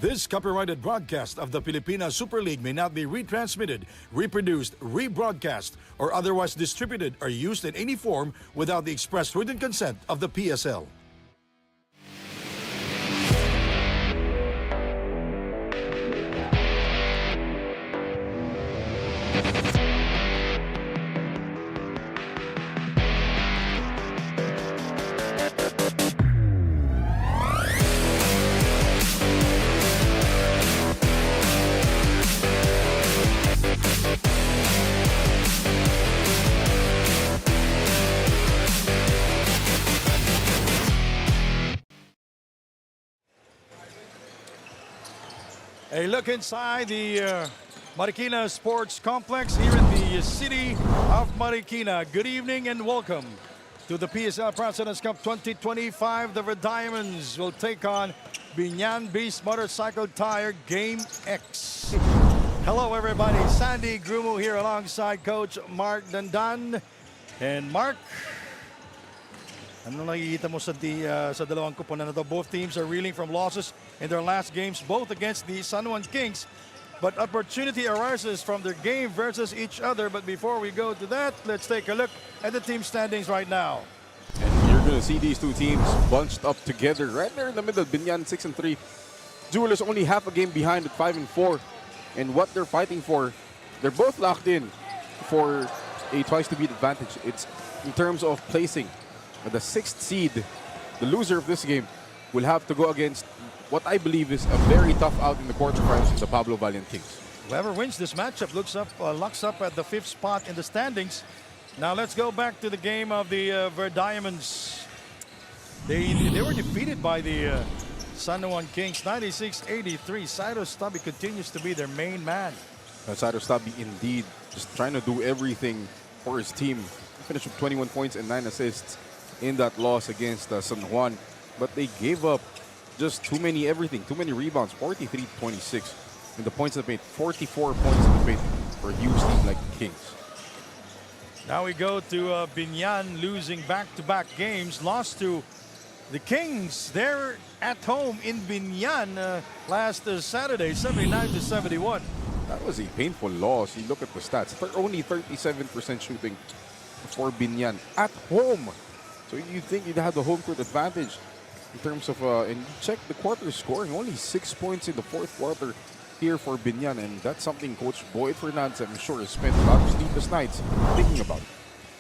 This copyrighted broadcast of the Filipina Super League may not be retransmitted, reproduced, rebroadcast, or otherwise distributed or used in any form without the express written consent of the PSL. A look inside the Marikina Sports Complex here in the city of Marikina. Good evening and welcome to the PSL Presidents Cup 2025. The Red Diamonds will take on BIÑAN Beast Motorcycle Tire Game X. Hello everybody, Sandy Grumo here alongside Coach Mark Dandan. And Mark, ano nakikita mo sa dalawang kupunan na to? Both teams are reeling from losses in their last games, both against the San Juan Kings. But opportunity arises from their game versus each other. But before we go to that, let's take a look at the team standings right now. And you're going to see these two teams bunched up together right there in the middle. BIÑAN 6-3. Jewelers only half a game behind at 5-4. And what they're fighting for, they're both locked in for a twice-to-beat advantage. It's in terms of placing. The sixth seed, the loser of this game, will have to go against what I believe is a very tough out in the quarterfinals in the Pablo Valiant Kings. Whoever wins this matchup locks up at the 5th spot in the standings. Now let's go back to the game of the Red Diamonds. They were defeated by the San Juan Kings 96-83. Cyrus Stubby continues to be their main man. Cyrus Stubby indeed just trying to do everything for his team. He finished with 21 points and 9 assists in that loss against San Juan. But they gave up just too many rebounds, 43-26. And the points that made 44 points in the paint for a huge team like the Kings. Now we go to BIÑAN losing back-to-back games. Lost to the Kings. They're at home in BIñan last Saturday, 79-71. That was a painful loss. You look at the stats. Only 37% shooting for BIñAN at home. So you think you'd have the home court advantage in terms of, and you check the quarter scoring, only 6 points in the fourth quarter here for BIñAN, and that's something Coach Boyd Fernandez, I'm sure, has spent a lot of sleepless nights thinking about.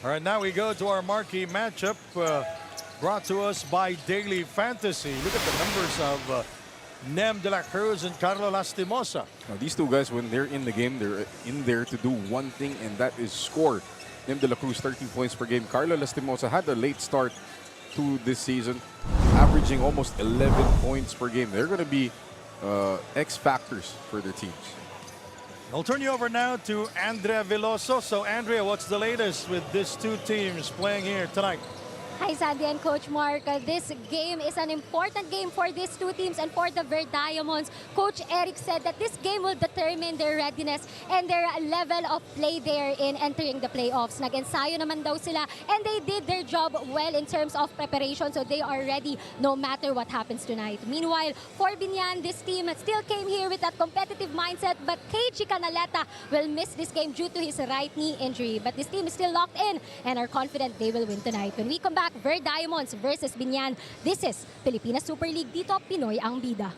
All right, now we go to our marquee matchup brought to us by Daily Fantasy. Look at the numbers of Nem de la Cruz and Carlo Lastimosa. Now, these two guys, when they're in the game, they're in there to do one thing, and that is score. Nem de la Cruz, 13 points per game. Carlo Lastimosa had a late start to this season, averaging almost 11 points per game. They're going to be X factors for their teams. I'll turn you over now to Andrea Veloso. So, Andrea, what's the latest with these two teams playing here tonight? Hi, Sandy and Coach Mark. This game is an important game for these two teams and for the Red Diamonds. Coach Eric said that this game will determine their readiness and their level of play there in entering the playoffs. Nag-ensayo naman daw sila and they did their job well in terms of preparation, so they are ready no matter what happens tonight. Meanwhile, for BIñAN, this team still came here with that competitive mindset, but KG Canaleta will miss this game due to his right knee injury. But this team is still locked in and are confident they will win tonight. When we come back, Red Diamonds versus BIñAN. This is Filipina Super League. Dito, Pinoy ang bida.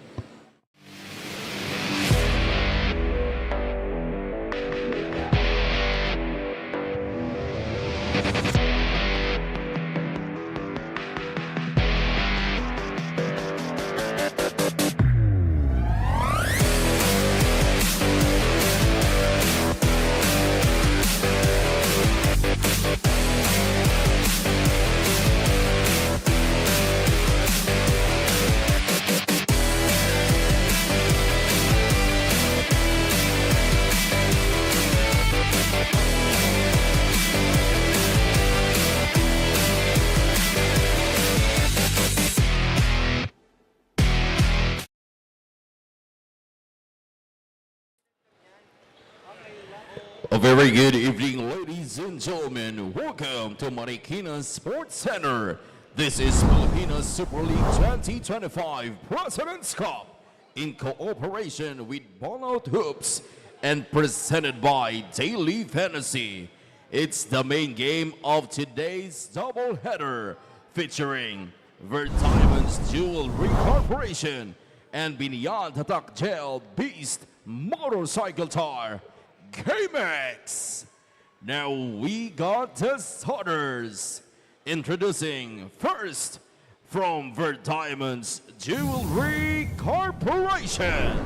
A very good evening, ladies and gentlemen. Welcome to Marikina Sports Center. This is Filipina Super League 2025 Presidents Cup. in cooperation with Burnout Hoops and presented by Daily Fantasy. It's the main game of today's doubleheader featuring Diamonds Jewelry Corporation and BIÑAN Tatak Gel Beast Motorcycle Tire GameX. Now we got the starters. Introducing first from Diamonds Jewelry Corporation.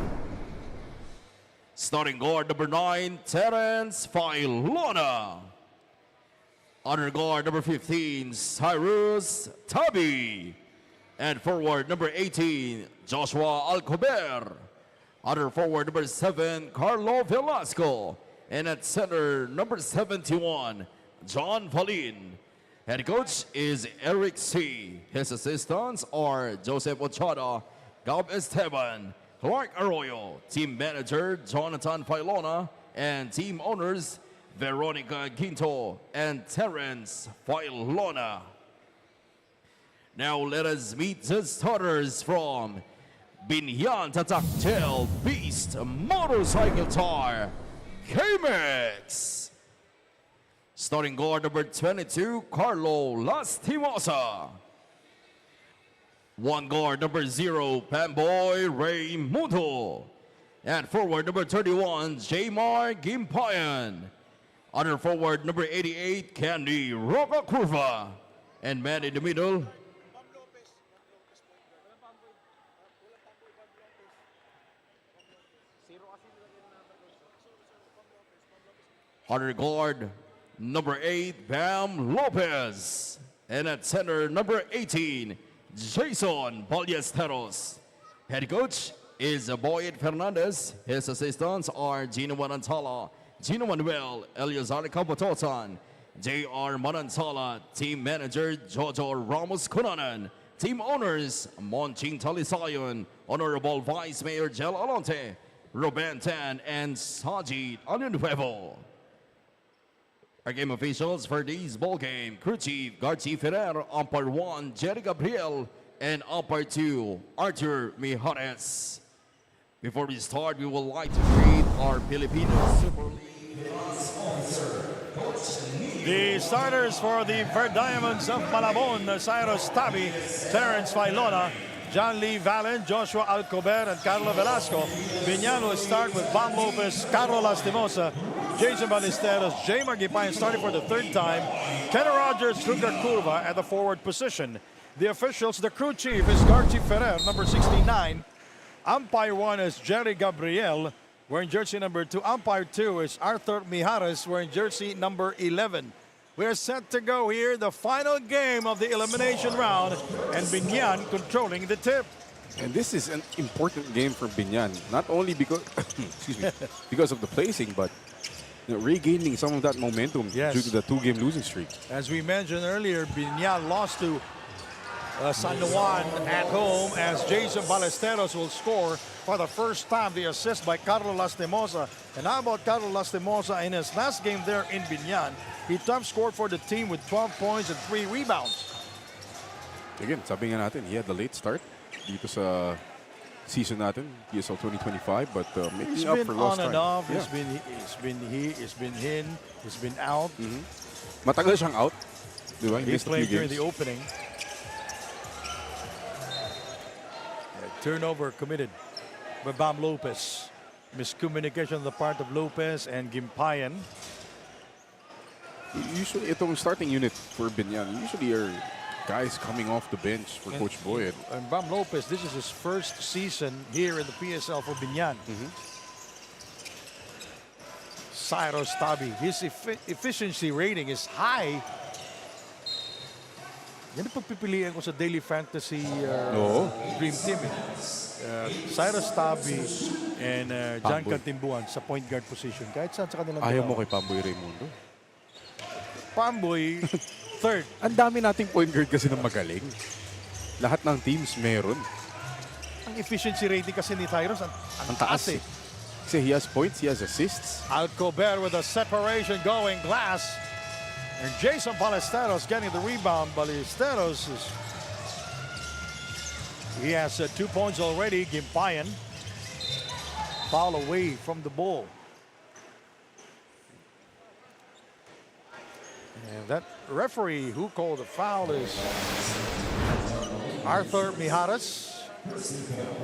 Starting guard number 9, Terence Filona. Honor guard number 15, Cyrus Tabi. And forward number 18, Joshua Alcober. Honor forward number 7, Carlo Velasco. And at center number 71, John Valin. Head coach is Eric C. His assistants are Joseph Ochada, Gab Esteban, Clark Arroyo, team manager Jonathan Filona, and team owners Veronica Ginto and Terence Filona. Now let us meet the starters from BIÑAN Tatak Gel Beast Motorcycle Tire GameX. Starting guard number 22, Carlo Lastimosa. One guard number 0, Pamboy Raymundo. And forward number 31, Jamar Gimpayan. Under forward number 88, Candy Roca Curva. And man in the middle, under guard number 8, Bam Lopez. And at center, number 18, Jason Ballesteros. Head coach is Boyd Fernandez. His assistants are Gino Manantala, Gino Manuel, Eliazar Capotosan, J.R. Manantala, team manager Jojo Ramos Cunanan, team owners Monching Talisayon, Honorable Vice Mayor Jel Alonte, Ruben Tan, and Sajid Anunuevo. Our game officials for this ball game, Crew Chief Garci Ferrer, Umpire 1, Jerry Gabriel, and Umpire 2, Arthur Mijares. Before we start, we would like to greet our Filipino Super League sponsor, The starters for the Diamonds of Malabon, Cyrus Tabi, Terence Filona, John Lee Valen, Joshua Alcober, and Carlo Velasco. BIÑAN will start with Bam Lopez, Carlo Lastimosa, Jason Ballesteros, Jamar Gimpayan starting for the third time, Kenny Rogers, Luca Curva at the forward position. The officials, the crew chief is Garci Ferrer, number 69. Umpire 1 is Jerry Gabriel, wearing jersey number 2. Umpire 2 is Arthur Mijares, wearing jersey number 11. We're set to go here, the final game of the elimination round, and BIÑAN controlling the tip. And this is an important game for BIÑAN, not only because excuse me, because of the placing, but regaining some of that momentum due to the 2-game losing streak. As we mentioned earlier, BIÑAN lost to San Juan at home, as Jason Ballesteros will score for the first time. The assist by Carlo Lastimosa. And how about Carlo Lastimosa in his last game there in BIÑAN? He top scored for the team with 12 points and 3 rebounds. Again, sabi nga natin, he had the late start dito sa season natin, PSL 2025, but making up for lost time. He's been on and off. Yeah. He's been in, he's been out. Matagal siyang out. Diba? He played during the opening. Turnover committed by Bam Lopez. Miscommunication on the part of Lopez and Gimpayan. Usually, itong starting unit for BIÑAN, usually are guys coming off the bench for Coach Boyd. And Bam Lopez, this is his first season here in the PSL for BIÑAN. Cyrus Tabi, his efficiency rating is high. Yan ang pagpipilian ko sa Daily Fantasy Dream Team. Cyrus Tabi and John Cantimbuan sa point guard position. Kahit saan sa kanilang Ayaw mo kay Pamboy Raymundo? Pamboy, third. Ang dami nating point guard kasi na magaling. Lahat ng teams meron. Ang efficiency rating kasi ni Cyrus, ang taas eh. Kasi he has points, he has assists. Alcober with a separation going glass. And Jason Ballesteros getting the rebound. Ballesteros he has 2 points already. Gimpayan foul away from the ball. And that referee who called the foul is Arthur Mijares.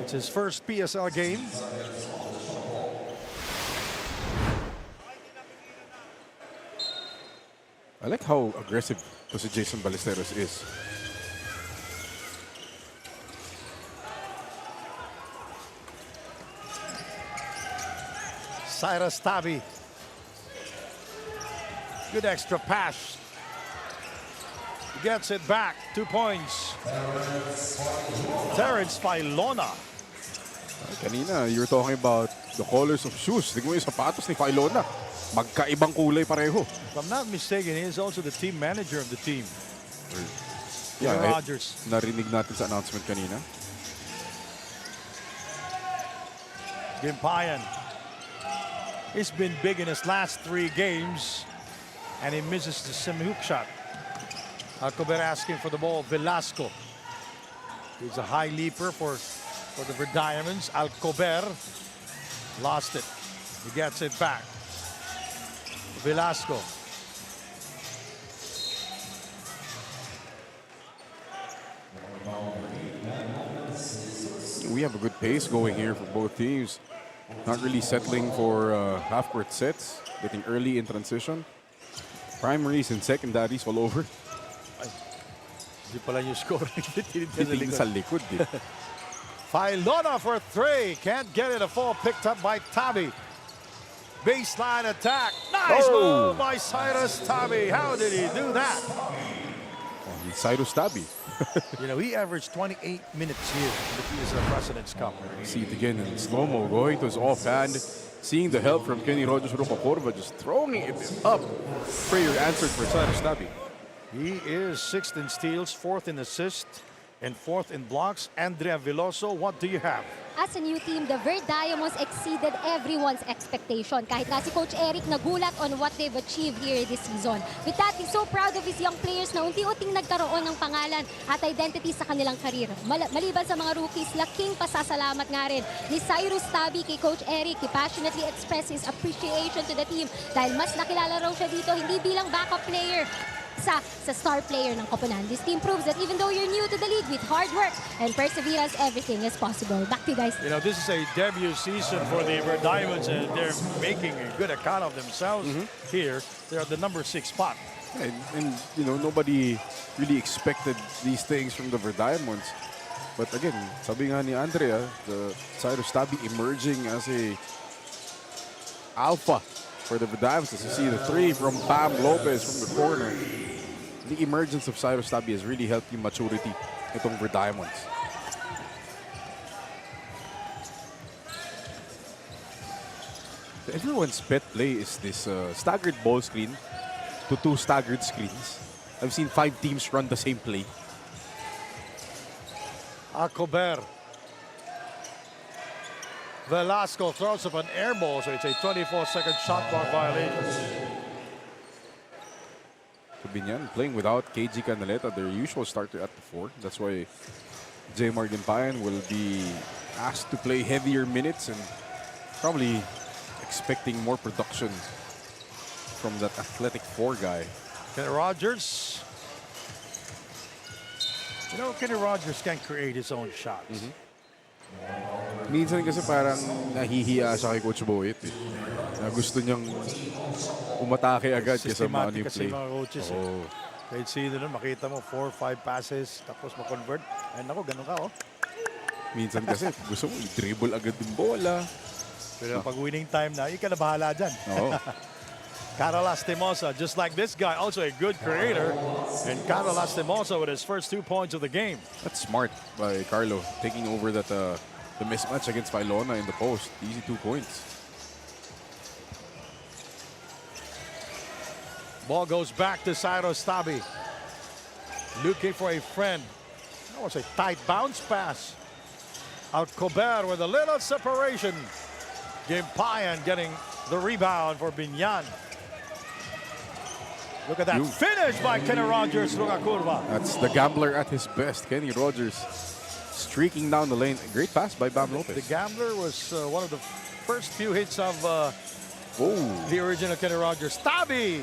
It's his first PSL game. I like how aggressive si Jason Ballesteros is. Cyrus Tabi. Good extra pass. Gets it back. 2 points. Terrence Failona. Kanina, you were talking about the colors of shoes. Tignan mo yung sapatos ni Failona. Magkaibang kulay pareho. If I'm not mistaken, he is also the team manager of the team. Yeah, Rogers. Narinig natin sa announcement kanina. Gimpayan. He's been big in his last 3 games, and he misses the semi-hook shot. Alcober asking for the ball. Velasco. He's a high leaper for the Red Diamonds. Alcober lost it. He gets it back. Velasco. We have a good pace going here for both teams. Not really settling for half-court sets. Getting early in transition. Primaries and secondaries all over. Hindi pala yung score. Titingin sa likod. Failona for 3. Can't get it. A fall picked up by Tabi. Baseline attack. Nice move by Cyrus Tabi. How did he do that? Cyrus Tabi. You know, he averaged 28 minutes here in the PSL President's Cup. See it again in slow-mo, going to his offhand, seeing the help from Kenny Rogers Rocacorva, just throwing it up. Prayer answered for Cyrus Tabi. He is 6th in steals, 4th in assists, and 4th in blocks. Andrea Veloso, what do you have? As a new team, the Verde Diamonds exceeded everyone's expectation. Kahit nga si Coach Eric nagulat on what they've achieved here this season. With that, he's so proud of his young players na unti-unting nagkaroon ng pangalan at identity sa kanilang karir. Maliban sa mga rookies, laking pasasalamat nga rin ni Cyrus Tabi kay Coach Eric. He passionately expressed his appreciation to the team dahil mas nakilala raw siya dito hindi bilang backup player sa star player ng koponan. This team proves that even though you're new to the league, with hard work and perseverance, everything is possible. Back to you guys. You know, this is a debut season for the Red Diamonds, and they're making a good account of themselves here. They're at the number 6 spot. And you know, nobody really expected these things from the Red Diamonds. But again, sabi nga ni Andrea, the Cyrus Tabi emerging as a alpha for the Red Diamonds. As you see the 3 from Pam Lopez from the corner. The emergence of Cyrus Tabi has really helped yung maturity itong Red Diamonds. Everyone's pet play is this staggered ball screen to 2 staggered screens. I've seen 5 teams run the same play. Alcober. Velasco throws up an air ball, so it's a 24-second shot clock violation. So BIÑAN playing without KG Canaleta, their usual starter at the 4. That's why J. Margin will be asked to play heavier minutes and probably expecting more production from that athletic 4 guy. Kenny Rogers. You know, Kenny Rogers can create his own shots. Minsan kasi parang nahihiya siya kay Coach Boyet. Na gusto niyang umatake agad kaysa money Systematic kasi play. mga coaches. Oh. Kahit sino nun, makita mo 4 or 5 passes, tapos ma-convert. Ay nako, ganun ka oh. Minsan kasi gusto mo i-dribble agad yung bola. Pero pag winning time na, ikaw na bahala dyan. Oo. Carol Lastimosa, just like this guy, also a good creator. And Carol Lastimosa with his first 2 points of the game. That's smart by Carlo, taking over that the mismatch against Failona in the post. Easy 2 points. Ball goes back to Cyrus Tabi. Looking for a friend. That was a tight bounce pass. Alcober with a little separation. Gimpayan getting the rebound for BIÑAN. Look at that finish by Kenny Rogers Rocacorva. That's the gambler at his best, Kenny Rogers. streaking down the lane. A great pass by Bam Lopez. The gambler was one of the first few hits of Oh, the original Kenny Rogers. Tabi!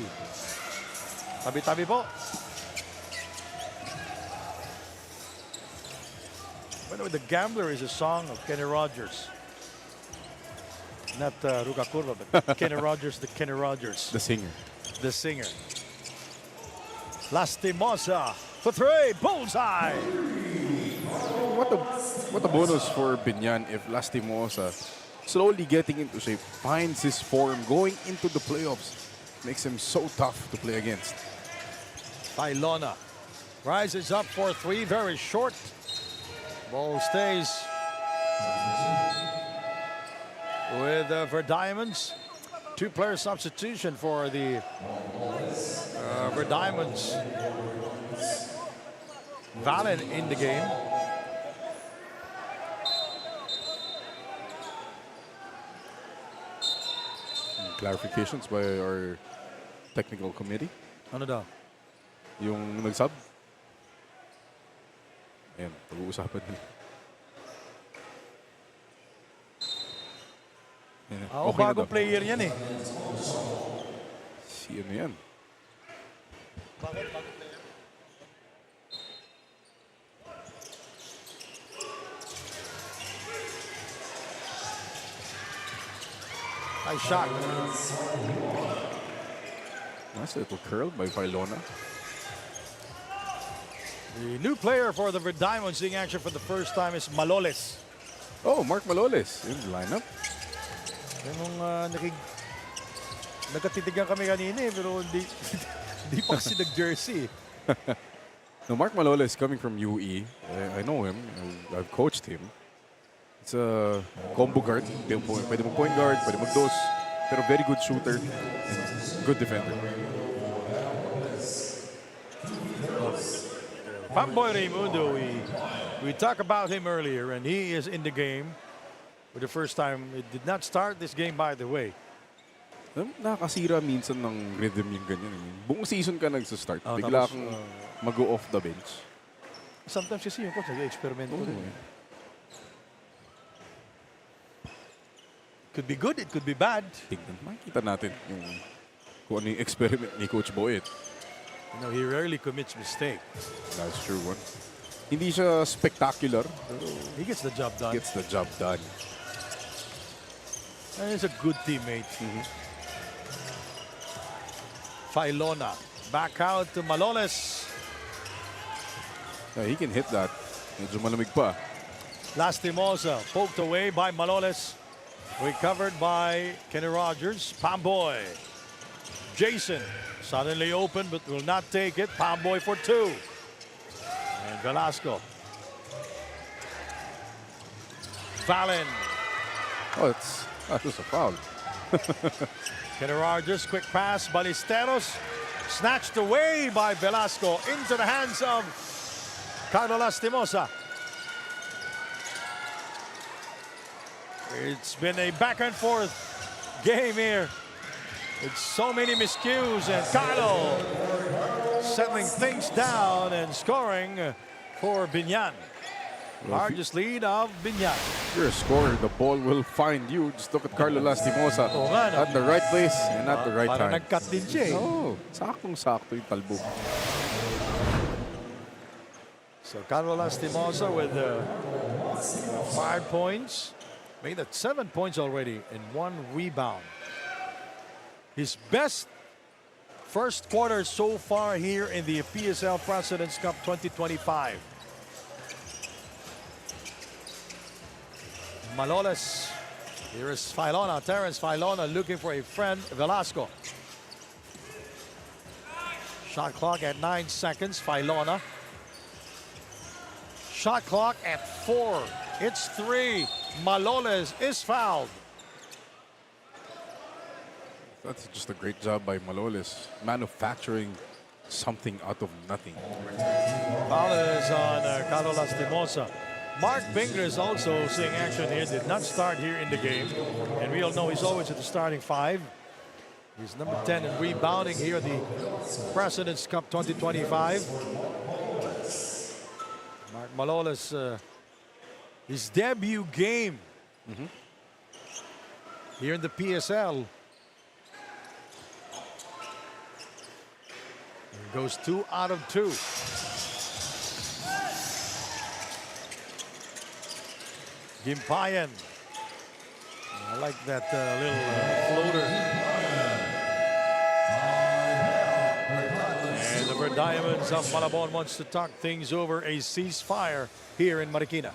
Tabi-tabi po. By the way, The Gambler is a song of Kenny Rogers. Not Ruka Kurva, but Kenny Rogers, the Kenny Rogers, the singer. the singer. Lastimosa for three, bullseye! What a bonus for Binyan if Lastimosa, slowly getting into shape, finds his form going into the playoffs. Makes him so tough to play against. Ilona rises up for three, very short. Ball stays with Verdiamonds. Two-player substitution for the Verdiamonds. Valen in the game. Clarifications by our technical committee. Ano daw? Yung nag-sub. Ayan, pag-uusapan nila. Ayan, Oh, okay na bagong daw. player yan eh. Si ano yan? Nice shot. Nice little curl by Ilona. The new player for the Verdiamonds seeing action for the first time is Maloles. Oh, Mark Maloles in the lineup. Yung nagkatitigan kami kanina eh, pero hindi, hindi pa kasi nag-jersey. No, Mark Maloles coming from UE. I know him. I've coached him. It's a combo guard. Pwede mag point guard, pwede mag dos. Pero very good shooter and good defender. Pamboy Raimundo, we talked about him earlier, and he is in the game for the first time. It did not start this game, by the way. Nakakasira minsan ng rhythm yung ganyan. Buong season ka nagsastart. Oh, Bigla tapos, kang mag-go off the bench. Sometimes kasi yung coach nag-experiment ko rin. Could be good, it could be bad. Tignan, makikita natin yung kung ano yung experiment ni Coach Boyet. You know, he rarely commits mistakes. That's true one. Hindi siya spectacular. He gets the job done. Gets the job done. And he's a good teammate. Filona back out to Maloles. Yeah, he can hit that. Medyo malamig pa. Lastimosa poked away by Maloles. Recovered by Kenny Rogers. Pamboy. Jason suddenly open but will not take it. Pamboy for two. And Velasco. Valen. Oh, that was a foul. Kenny Rogers, quick pass. Ballesteros snatched away by Velasco into the hands of Carlo Lastimosa. It's been a back and forth game here. It's so many miscues, and Carlo settling things down and scoring for BIÑAN. Largest lead of BIÑAN. If you're a scorer, the ball will find you. Just look at Carlo Lastimosa. Oo nga, no? At the right place and at the right Parang time. nag-cut din siya eh. Oh, saktong-sakto yung talbo. So Carlo Lastimosa with 5 points. Made that 7 points already and 1 rebound. His best first quarter so far here in the PSL Presidents Cup 2025. Maloles. Here is Filona, Terence Filona looking for a friend, Velasco. Shot clock at 9 seconds, Filona. Shot clock at 4. It's 3. Maloles is fouled. That's just a great job by Maloles, manufacturing something out of nothing. Foul is on Carlo Lastimosa. Mark Binger is also seeing action here. Did not start here in the game. And we all know he's always at the starting 5. He's number 10 in rebounding here at the Presidents Cup 2025. Mark Maloles his debut game here in the PSL. And goes 2 out of 2. Gimpayan. I like that little floater. And the Red Diamonds of Malabon wants to talk things over, a ceasefire here in Marikina.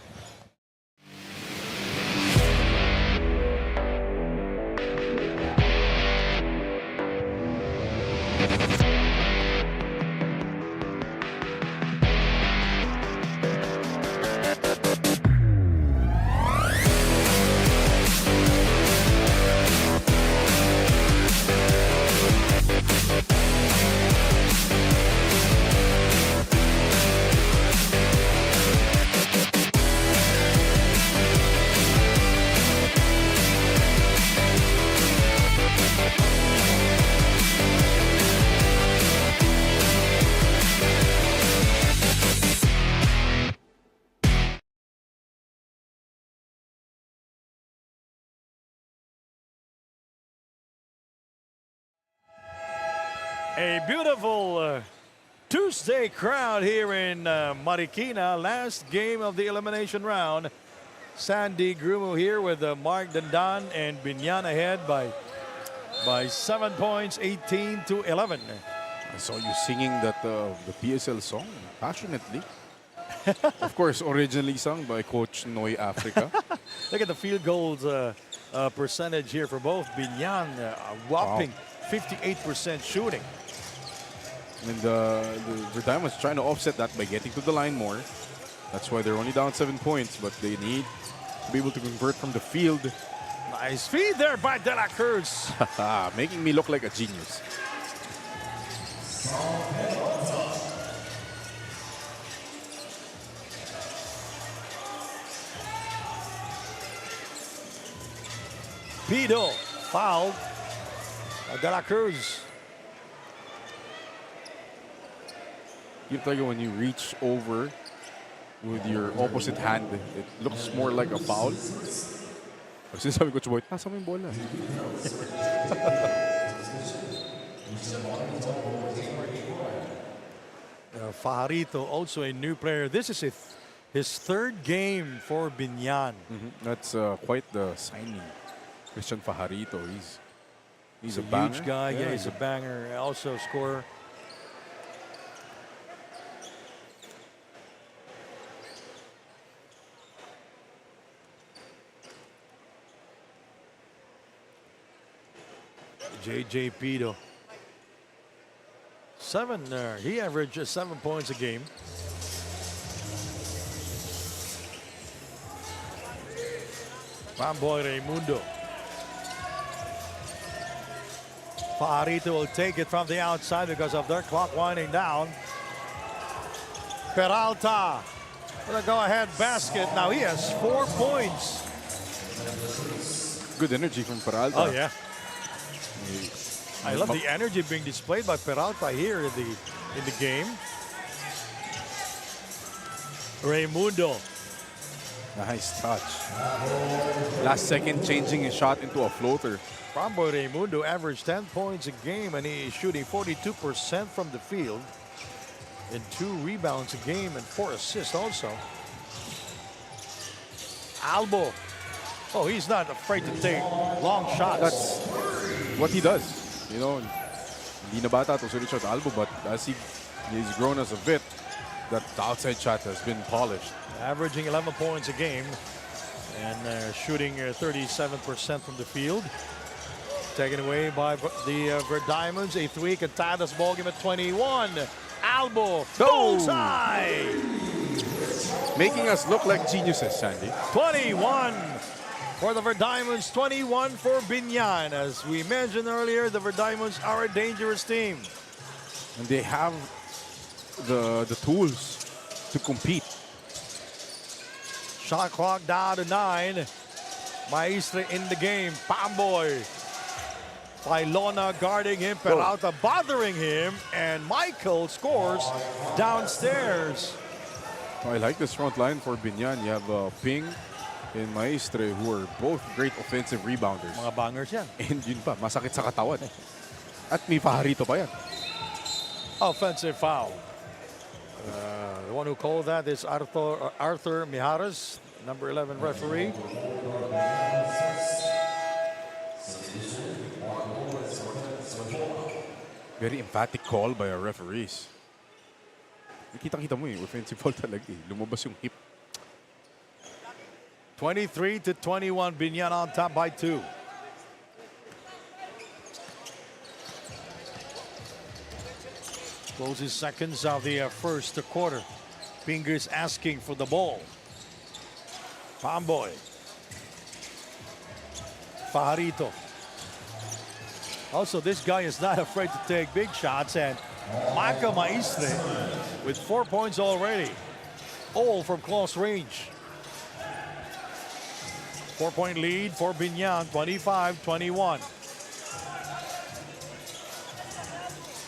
A beautiful Tuesday crowd here in Marikina. Last game of the elimination round. Sandy Grumo here with Mark Dandan and BIÑAN ahead by 7 points, 18-11. I saw you singing that the PSL song passionately. Of course, originally sung by Coach Noy Africa. Look at the field goals percentage here for both. BIñAN, a whopping 58% shooting. And the Diamonds trying to offset that by getting to the line more. That's why they're only down 7 points, but they need to be able to convert from the field. Nice feed there by De La Cruz. Making me look like a genius. Pido fouled. De La Cruz. Keep talking when you reach over with your opposite hand, it looks more like a foul. Kasi sabi ko, Chuboy, nasa mo yung bola? Fajarito, also a new player. This is his third game for BIñAN. That's quite the signing. Christian Fajarito, he's a banger. Huge guy, yeah, he's a banger, also a scorer. JJ Pido. He averaged 7 points a game. Bamboy Raimundo. Fajarito will take it from the outside because of their clock winding down. Peralta with a go-ahead basket. Now he has 4 points. Good energy from Peralta. Oh, yeah. I love the energy being displayed by Peralta here in the game. Raimundo. Nice touch. Last second changing his shot into a floater. Bamboy Raimundo averaged 10 points a game and he is shooting 42% from the field and 2 rebounds a game and 4 assists also. Albo. Oh, he's not afraid to take long shots. That's what he does. You know, hindi na bata to si Richard Albo, but as he's grown as a vet, that outside shot has been polished. Averaging 11 points a game and shooting 37% from the field. Taken away by the Red Diamonds. A 3 can tie this ball game at 21. Albo, bullseye! Making us look like geniuses, Sandy. 21 for the Red Diamonds, 21 for BIñAN. As we mentioned earlier, the Red Diamonds are a dangerous team. And they have the tools to compete. Shot clock down to 9. Maestre in the game. Bamboy. Pailona guarding him. Peralta bothering him. And Michael scores downstairs. I like this front line for Biñan. You have Ping and Maestre, who are both great offensive rebounders. Mga bangers yan. And yun pa, masakit sa katawan. At may Fajarito pa yan. Offensive foul. The one who called that is Arthur Mijares, number 11 referee. Very emphatic call by our referees. Kita-kita mo offensive foul talaga lumabas yung hip. 23-21, Biñan on top by 2. Closes seconds of the first quarter. Fingers asking for the ball. Pamboy. Fajarito. Also, this guy is not afraid to take big shots, and Maestre with 4 points already, all from close range. 4-point lead for Biñan, 25-21.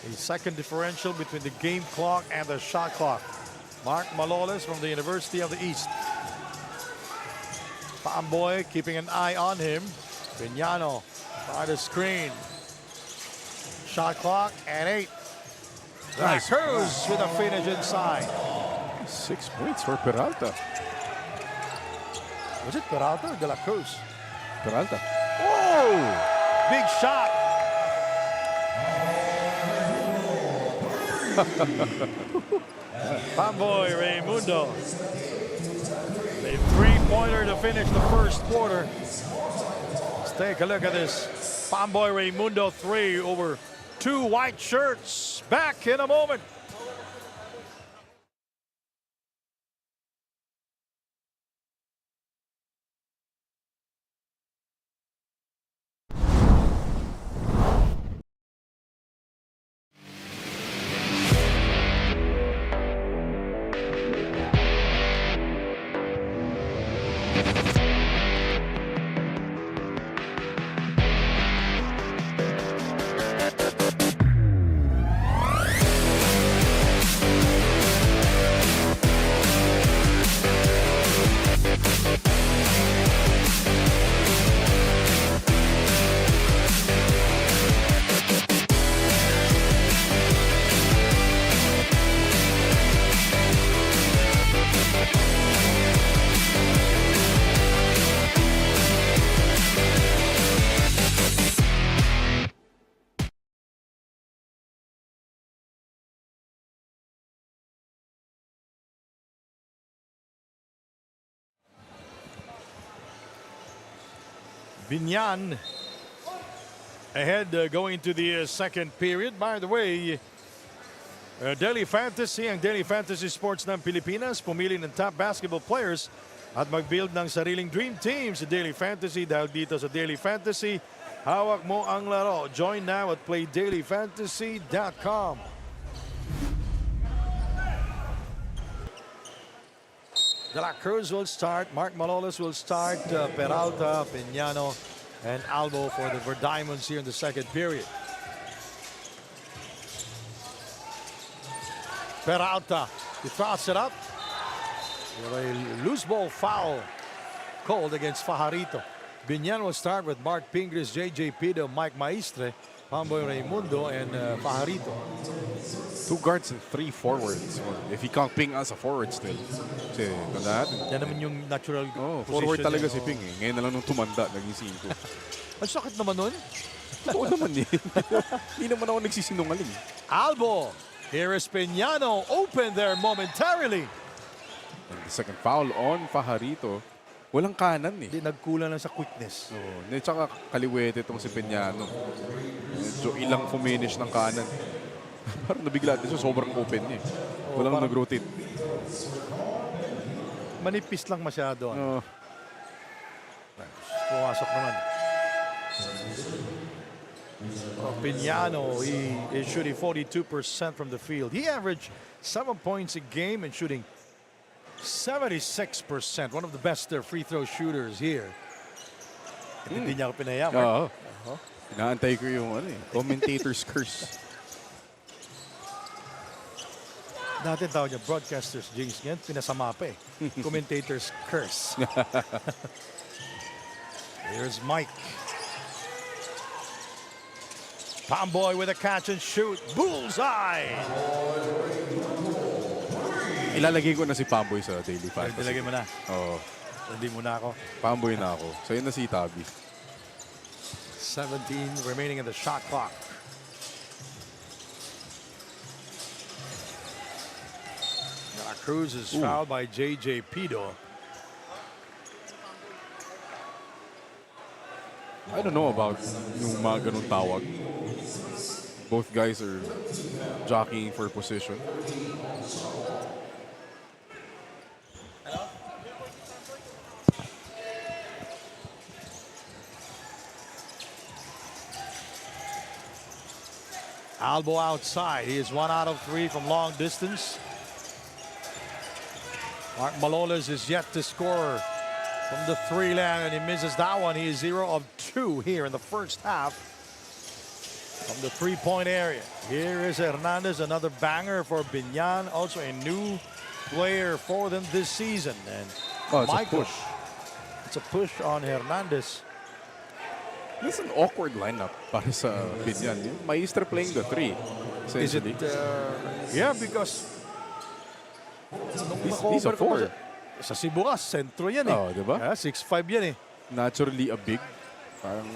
A second differential between the game clock and the shot clock. Mark Maloles from the University of the East. Pamboy keeping an eye on him. Biñano by the screen. Shot clock at 8. Nice. Cruz with a finish inside. 6 points for Peralta. Was it Peralta or De La Cruz? Peralta. Whoa! Big shot. Pamboy Raimundo. A three-pointer to finish the first quarter. Let's take a look at this. Pamboy Raimundo 3 over 2 white shirts. Back in a moment. Biñan ahead going to the second period. By the way, Daily Fantasy, ang Daily Fantasy Sports ng Pilipinas, pumili ng top basketball players at mag-build ng sariling dream team sa Daily Fantasy. Dahil dito sa Daily Fantasy, hawak mo ang laro. Join now at playdailyfantasy.com. De La Cruz will start. Mark Maloles will start. Peralta, Piñano, and Albo for the Verdiamonds here in the second period. Peralta, he throws it up. A loose ball foul called against Fajarito. Biñan will start with Mark Pingris, JJ Pido, Mike Maestre, Pamboy Raimundo, and Fajarito. 2 guards and 3 forwards. If he can't Ping as a forward still. Kasi tanda natin. Yan naman yung natural forward position talaga niya, si Ping Ngayon na lang nung tumanda, naging 5. Ang sakit naman nun. Oo naman eh. Hindi naman ako nagsisinungaling. Albo. Here is Piñano open there momentarily. And the second foul on Fajarito. Walang kanan eh. Hindi nagkulang lang sa quickness. Oo. Tsaka kaliwete itong si Piñano. Medyo ilang fuminish ng kanan. Parang nabigla din siya, sobrang open niya. Walang nag-rotate. Manipis lang masyado. Pumasok naman. Piñano, he is shooting 42% from the field. He averaged 7 points a game and shooting 76%. One of the best free throw shooters here. Hindi niya ako pinayam. Oo. Inaantay ko yung commentator's curse. Dati tawag niya broadcaster's jinx. Ngayon, pinasama pa eh. Commentator's curse. Here's Mike. Pamboy with a catch and shoot. Bullseye! Ilalagay ko na si Pamboy sa daily fantasy. Ilagay mo na. Oo. Hindi mo na ako. Pamboy na ako. Sa'yo na si Tabi. 17 remaining in the shot clock. Cruz is fouled by J.J. Pido. I don't know about yung mga ganun tawag. Both guys are jockeying for position. Albo outside. He is 1 out of 3 from long distance. Mark Malolas is yet to score from the 3-land, and he misses that one. He is 0 of 2 here in the first half from the 3-point area. Here is Hernandez, another banger for BIÑAN, also a new player for them this season. And It's a push. It's a push on Hernandez. It's an awkward lineup para sa BIñan. Maestre playing the 3, Is it? essentially. Yeah, because He's a 4. sa Sibuas, sentro yan eh. Oh, diba? 6'5 yan eh. Naturally a big. Parang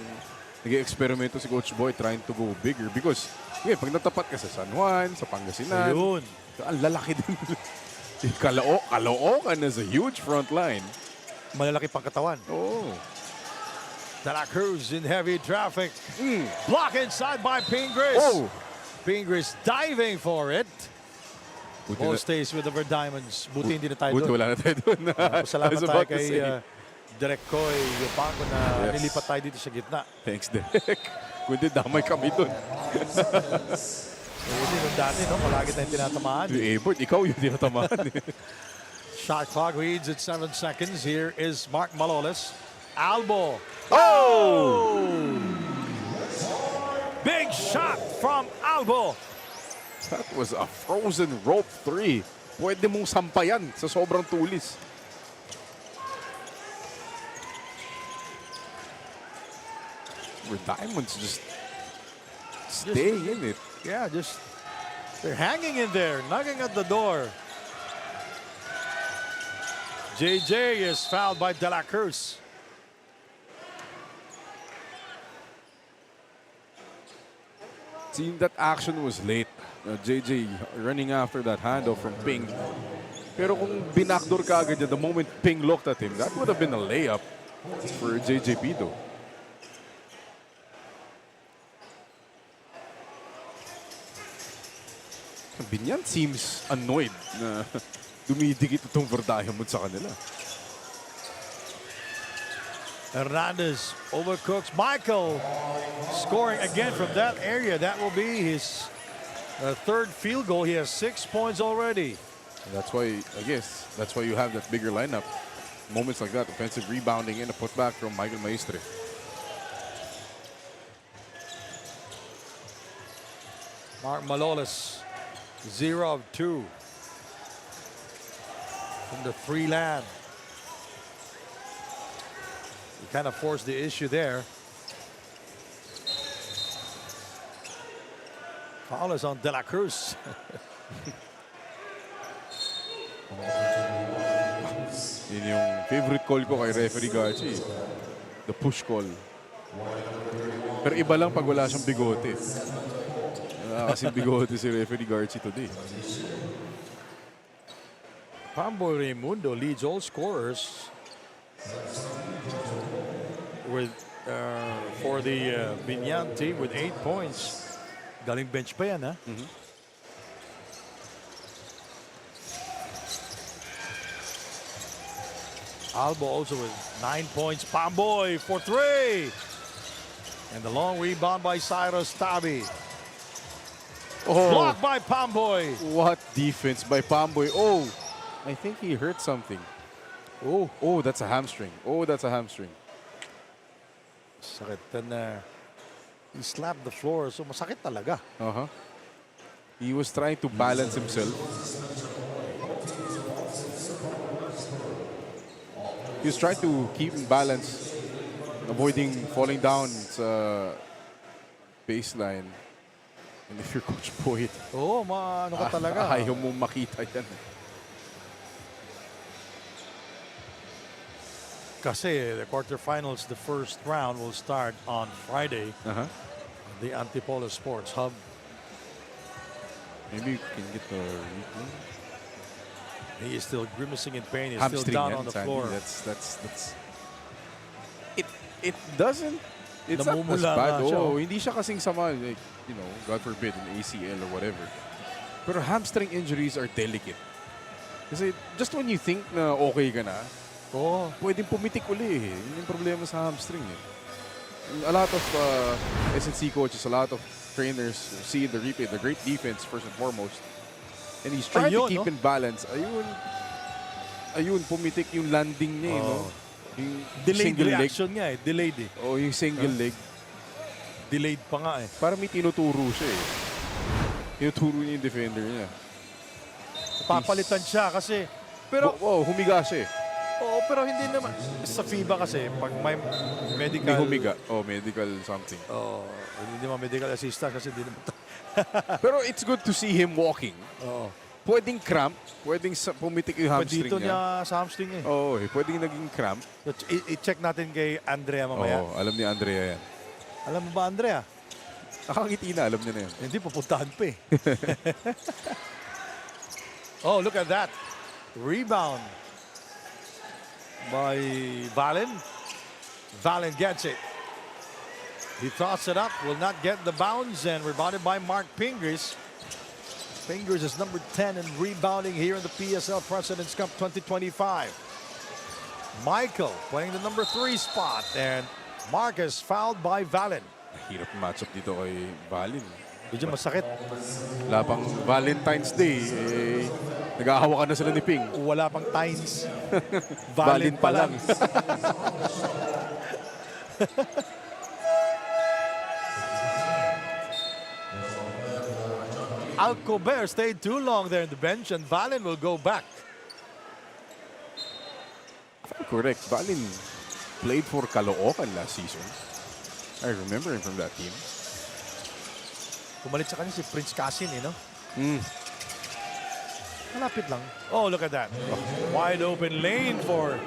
nag-eksperimento si Coach Boy trying to go bigger because pag natapat ka sa San Juan, sa Pangasinan, Ayun. ang lalaki din. Caloocan is a huge front line. Malalaki pang katawan. Oh. De La Cruz in heavy traffic. Block inside by Pingris. Oh. Pingris diving for it. Buti Ball na, stays with the Verdiamonds. Buti hindi na tayo buti doon. wala na tayo doon. Salamat I was tayo about to kay say. Direk Koy Yupango na Yes. nilipat tayo dito sa gitna. Thanks, Derek. Kundi damay kami doon. Hindi nung dati, no? Palagi tayong tinatamaan. Si Abert, ikaw yung tinatamaan. Shot clock reads at 7 seconds. Here is Mark Malolas. Albo. Oh! Big shot from Albo. That was a frozen rope 3. Pwede mong sampayan sa sobrang tulis. Where Diamonds just stay in it. Yeah, just they're hanging in there, knocking at the door. JJ is fouled by De La Cruz. Seeing that action was late. JJ running after that handoff from Ping. Pero kung binakdoor ka agad the moment Ping looked at him, that would have been a layup for JJ Pido. BIñAN seems annoyed na dumidikit itong Verdiamond sa kanila. Hernandez overcooks. Michael scoring again from that area. That will be his third field goal. He has 6 points already. And that's why, I guess, that's why you have that bigger lineup. Moments like that, offensive rebounding and a putback from Michael Maestre. Mark Malolas, 0 of 2 from the 3-land. He kind of forced the issue there. Foul is on De La Cruz. Yun yung favorite call ko kay referee Garchi. The push call. Pero iba lang pag wala siyang bigote. Wala kasing bigote si referee Garchi today. Pamboy Raimundo leads all scorers with for the BIñAN team with 8 points. Galing bench pa yan, ha? Albo also with 9 points. Pamboy for 3. And the long rebound by Cyrus Tabi. Oh, Blocked by Pamboy. what defense by Pamboy. Oh, I think he hurt something. Oh, that's a hamstring. Oh, that's a hamstring. Sakit. Then he slapped the floor, so masakit talaga. Uh-huh. He was trying to balance himself. He was trying to keep in balance, avoiding falling down sa baseline. And if you're Coach Boyd, Oo, ano ka talaga. ayaw mong makita yan. Kasi the quarterfinals, the first round will start on Friday. The Antipolo Sports Hub. Maybe you can get the replay. He is still grimacing in pain. He's Hamstring still down yan, on the Sandy. floor. That's it doesn't. It's not as Namumula bad. nga siya, Oh, oh. hindi siya kasing sama, like, you know, God forbid, an ACL or whatever. Pero hamstring injuries are delicate. Kasi just when you think na okay ka na, Oo. pwedeng pumitik uli eh. Yun yung problema sa hamstring eh. A lot of SNC coaches, a lot of trainers see the replay, the great defense first and foremost. And he's trying to Ayun, keep no? in balance. Ayun, pumitik yung landing niya, no? Yung Delayed single leg. reaction nga eh. Delayed eh. Oh, yung single leg. Delayed pa nga eh. Parang may tinuturo siya eh. Tinuturo niya yung defender niya. Papalitan siya kasi. Pero, Humiga siya eh. oo, pero hindi naman. Sa FIBA kasi, pag may medical. May humiga. Oh, medical something. Oo. Hindi naman medical assistant kasi hindi naman. Pero it's good to see him walking. Oo. Pwedeng cramp. Pwedeng pumitik yung hamstring Dito niya. niya sa hamstring eh. Oo, pwedeng naging cramp. I-check natin kay Andrea mamaya. Oo, alam ni Andrea yan. Alam mo ba, Andrea? Nakangiti na, alam niya na yan. Hindi, pupuntahan pa eh. Oh, look at that. Rebound by Valen. Valen gets it. He throws it up, will not get the bounds, and rebounded by Mark Pingers. Pingers is number 10 in rebounding here in the PSL President's Cup 2025. Michael playing the number 3 spot, and Marcus fouled by Valen. Hirap matchup dito kay Valin. Medyo masakit. Wala pang Valentine's Day, eh, nag-aahawakan na sila ni Ping. Wala pang times. Valen pa lang. Alcober stayed too long there in the bench, and Valen will go back. Correct. Valin played for Caloocan last season. I remember him from that team. Pumalit sa kanya si Prince Casin, no? Mm. Malapit lang. Oh, look at that. Wide open lane for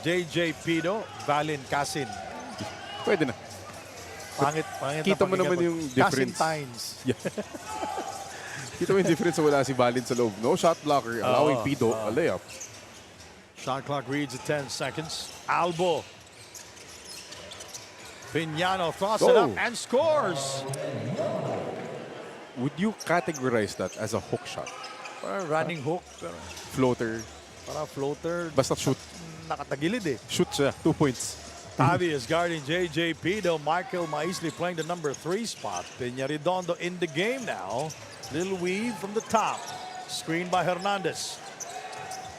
JJ Pido. Valen Casin. Pwede na. Pangit Kita na mo naman pakinggan yung Casin difference. Times. Kita mo yung difference sa wala si Valin sa loob. No shot blocker, allowing Pido a layup. Shot clock reads at 10 seconds. Albo. Piñano throws it up and scores. Would you categorize that as a hook shot? Parang running hook. Floater? Para floater. Basta shoot. Nakatagilid eh. Shoot siya. 2 points. Tavi is guarding JJ Pido. Michael Maisli playing the number 3 spot. Peña Redondo in the game now. Little weave from the top. Screened by Hernandez.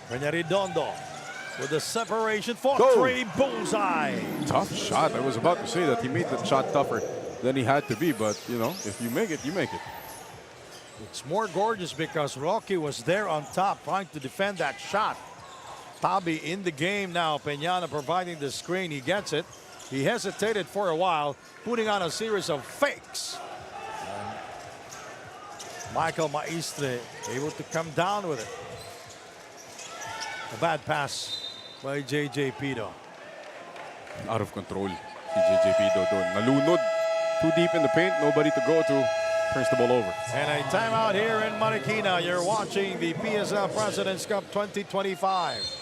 Peña Redondo with the separation for 3. Bullseye. Tough shot. I was about to say that he made the shot tougher than he had to be. But, you know, if you make it, you make it. It's more gorgeous because Rocky was there on top trying to defend that shot. Tabi in the game now. Peñana providing the screen. He gets it. He hesitated for a while, putting on a series of fakes. And Michael Maistre able to come down with it. A bad pass by JJ Pido. Out of control. Si JJ Pido doon. Nalunod. Too deep in the paint. Nobody to go to. Turns the ball over. And a timeout here in Marikina. You're watching the PSL President's Cup 2025.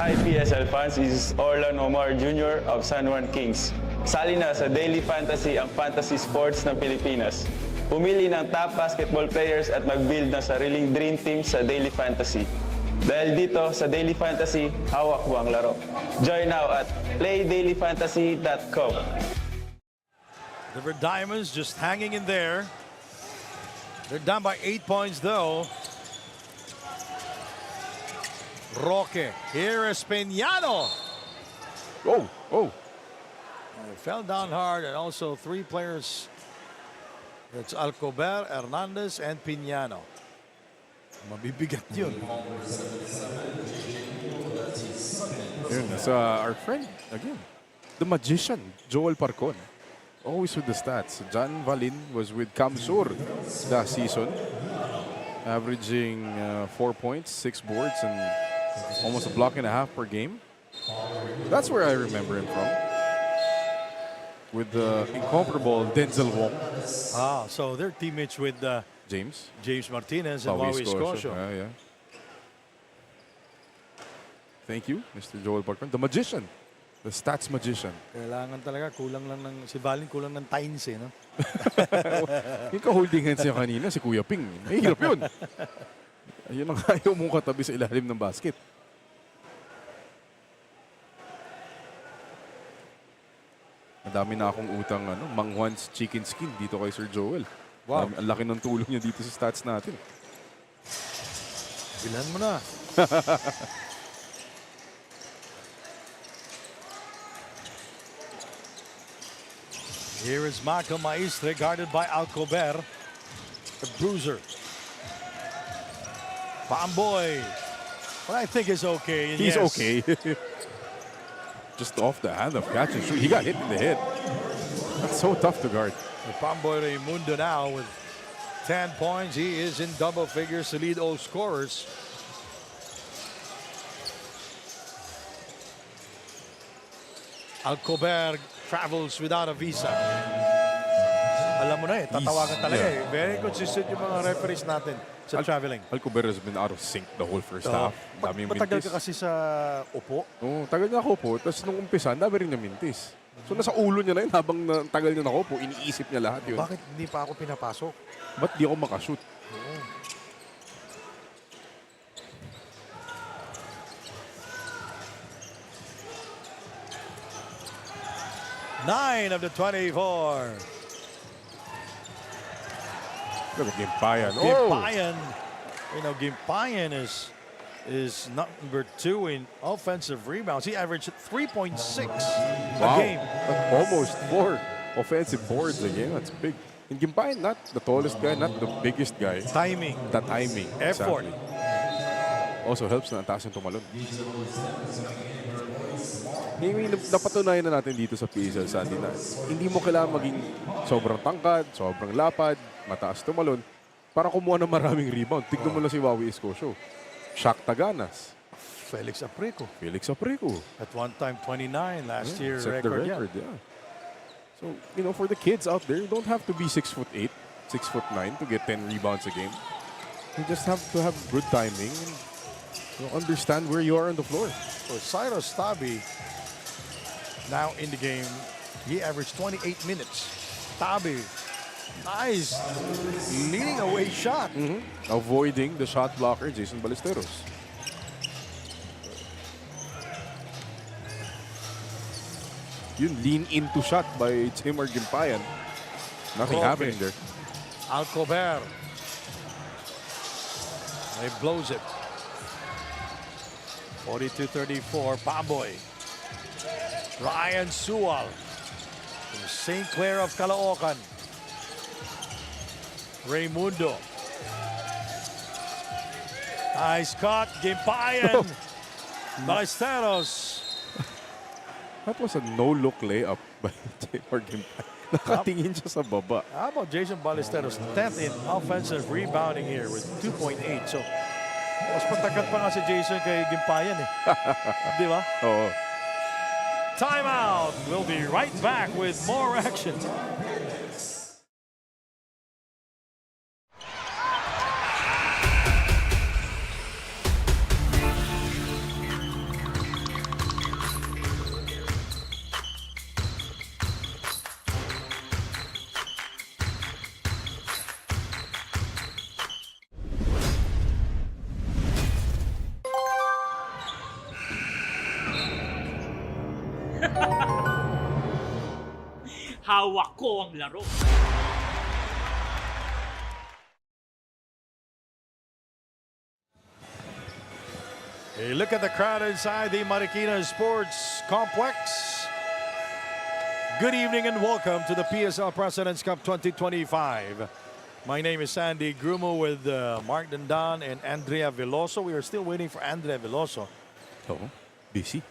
Hi PSL fans, this is Orlan Omar Jr. of San Juan Kings. Sali na sa Daily Fantasy ang fantasy sports ng Pilipinas. Pumili ng top basketball players at mag-build ng sariling dream team sa Daily Fantasy. Dahil dito sa Daily Fantasy, hawak mo ang laro. Join now at playdailyfantasy.com. The Red Diamonds just hanging in there. They're down by 8 points though. Roque. Here is Peñano. Oh. Fell down hard, and also 3 players. It's Alcober, Hernandez, and Piñano. Mabibigat yun. Yun, that's our friend again. The magician, Joel Parcon. Always with the stats. John Valin was with Kamsur last season. Averaging 4 points, 6 boards, and almost a block and a half per game. That's where I remember him from. With the incomparable Denzel Wong. So they're teammates with James Martinez and Maui Escocio. Yeah. Thank you, Mr. Joel Parkman. The magician. The stats magician. Kailangan talaga, kulang lang ng, si Valin kulang ng tines eh, no? Yung ka-holding hands niya kanina, si Kuya Ping. Mahirap yun. Ayun ang ayaw mong katabi sa ilalim ng basket. Madami na akong utang Mang Juan's chicken skin dito kay Sir Joel. Wow. Ang laki ng tulong niya dito sa stats natin. Bilan mo na. Here is Marco Maestre guarded by Alcober. The bruiser. Pamboy. What I think is okay. He's yes. okay. Just off the hand of catch and shoot. He got hit in the head. That's so tough to guard. The Pamboy Raimundo now with 10 points. He is in double figures to lead all scorers. Alcober travels without a visa. Alam mo na tatawagan talaga Very consistent yung mga referees natin sa traveling. Alcober has been out of sync the whole first half. Daming Matagal mintis. ka kasi sa upo. Tagal na ako po. Tapos nung umpisa, dami rin na mintis. So nasa ulo niya na yun habang tagal niya na ako po. Iniisip niya lahat yun. Bakit hindi pa ako pinapasok? Ba't di ako makashoot? 9 of the 24. Look at Gimpayan. Gimpayan. You know, Gimpayan is number 2 in offensive rebounds. He averaged 3.6 a game. Almost 4 offensive boards a game. That's big. And Gimpayan, not the tallest guy, not the biggest guy. Timing. The timing. Effort. Exactly. Also helps na ang taas ng tumalon. Napatunayan na natin dito sa PSL Sunday na hindi mo kailangan maging sobrang tangkad, sobrang lapad, mataas tumalon para kumuha ng maraming rebound. Tignan mo lang si Wawi Escocio. Shaq Taganas. Felix Apreco. At one time 29 last year set record. the record, yeah. So, you know, for the kids out there, you don't have to be 6'8", 6'9" to get 10 rebounds a game. You just have to have good timing and understand where you are on the floor. So Cyrus Tabi now in the game. He averaged 28 minutes. Tabi, nice leading away shot. Avoiding the shot blocker, Jason Ballesteros. Yun, lean into shot by Timur Gimpayan. Nothing happening there. Alcober. He blows it. 42-34, Pamboy. Ryan Sual from St. Clair of Caloocan. Raimundo. Nice cut, Gimpayan. Ballesteros. That was a no-look layup by Timur Gimpayan. Nakatingin siya sa baba. How about Jason Ballesteros, 10th in offensive rebounding here with 2.8. So, mas patakat pa nga si Jason kay Gimpayan eh. Di ba? Oo. Timeout. We'll be right back with more action. hawak ko ang laro. A look at the crowd inside the Marikina Sports Complex. Good evening and welcome to the PSL Presidents Cup 2025. My name is Sandy Grumo with Mark Dandan and Andrea Veloso. We are still waiting for Andrea Veloso. Oh, busy.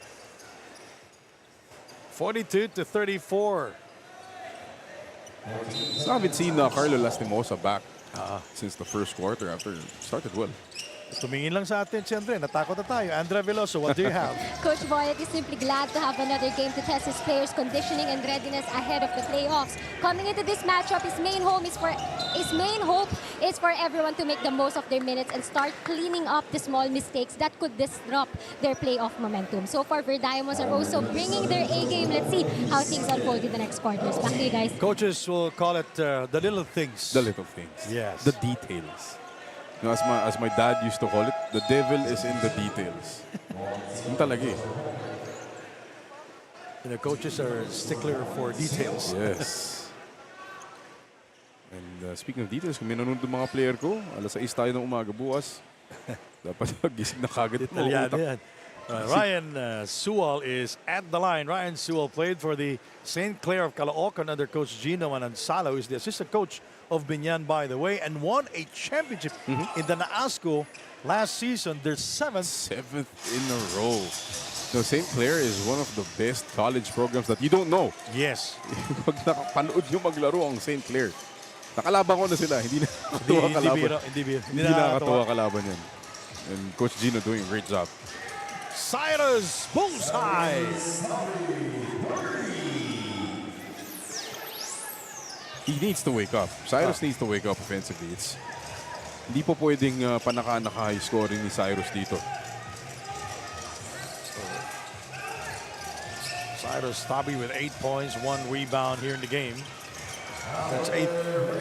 42-34. So I haven't seen Carlo Lastimosa back since the first quarter after it started well. Tumingin lang sa atin, siyempre. Natakot na tayo. Andrea Veloso, what do you have? Coach Boyet is simply glad to have another game to test his players' conditioning and readiness ahead of the playoffs. Coming into this matchup, his main hope is for everyone to make the most of their minutes and start cleaning up the small mistakes that could disrupt their playoff momentum. So far, Verdiamons are also bringing their A game. Let's see how things unfold in the next quarters. Back to you guys. Coaches will call it the little things. The little things. Yes. The details. You know, as my dad used to call it, the devil is in the details. Yun talaga eh. You know, coaches are a stickler for details. Yes. And speaking of details, kung minanood ng mga player ko, alas 6 tayo ng umaga bukas. Dapat gising na kagad. Italiano yan. Ryan Sewell is at the line. Ryan Sewell played for the St. Clair of Caloocan under Coach Gino Manansala, who is the assistant coach of BIÑAN, by the way, and won a championship in the NAASCO last season. Their seventh in a row. No, St. Clair is one of the best college programs that you don't know. Yes. Pag nakapanood nyo maglaro ang St. Clair, nakalaban ko na sila. Hindi nakakatuwa kalaban. Hindi nakakatuwa kalaban yan. And Coach Gino doing a great job. Cyrus bullseye. He needs to wake up. Cyrus needs to wake up offensively. Hindi po pwedeng panaka-high scoring ni Cyrus dito. Cyrus Tabi with 8 points, 1 rebound here in the game. That's a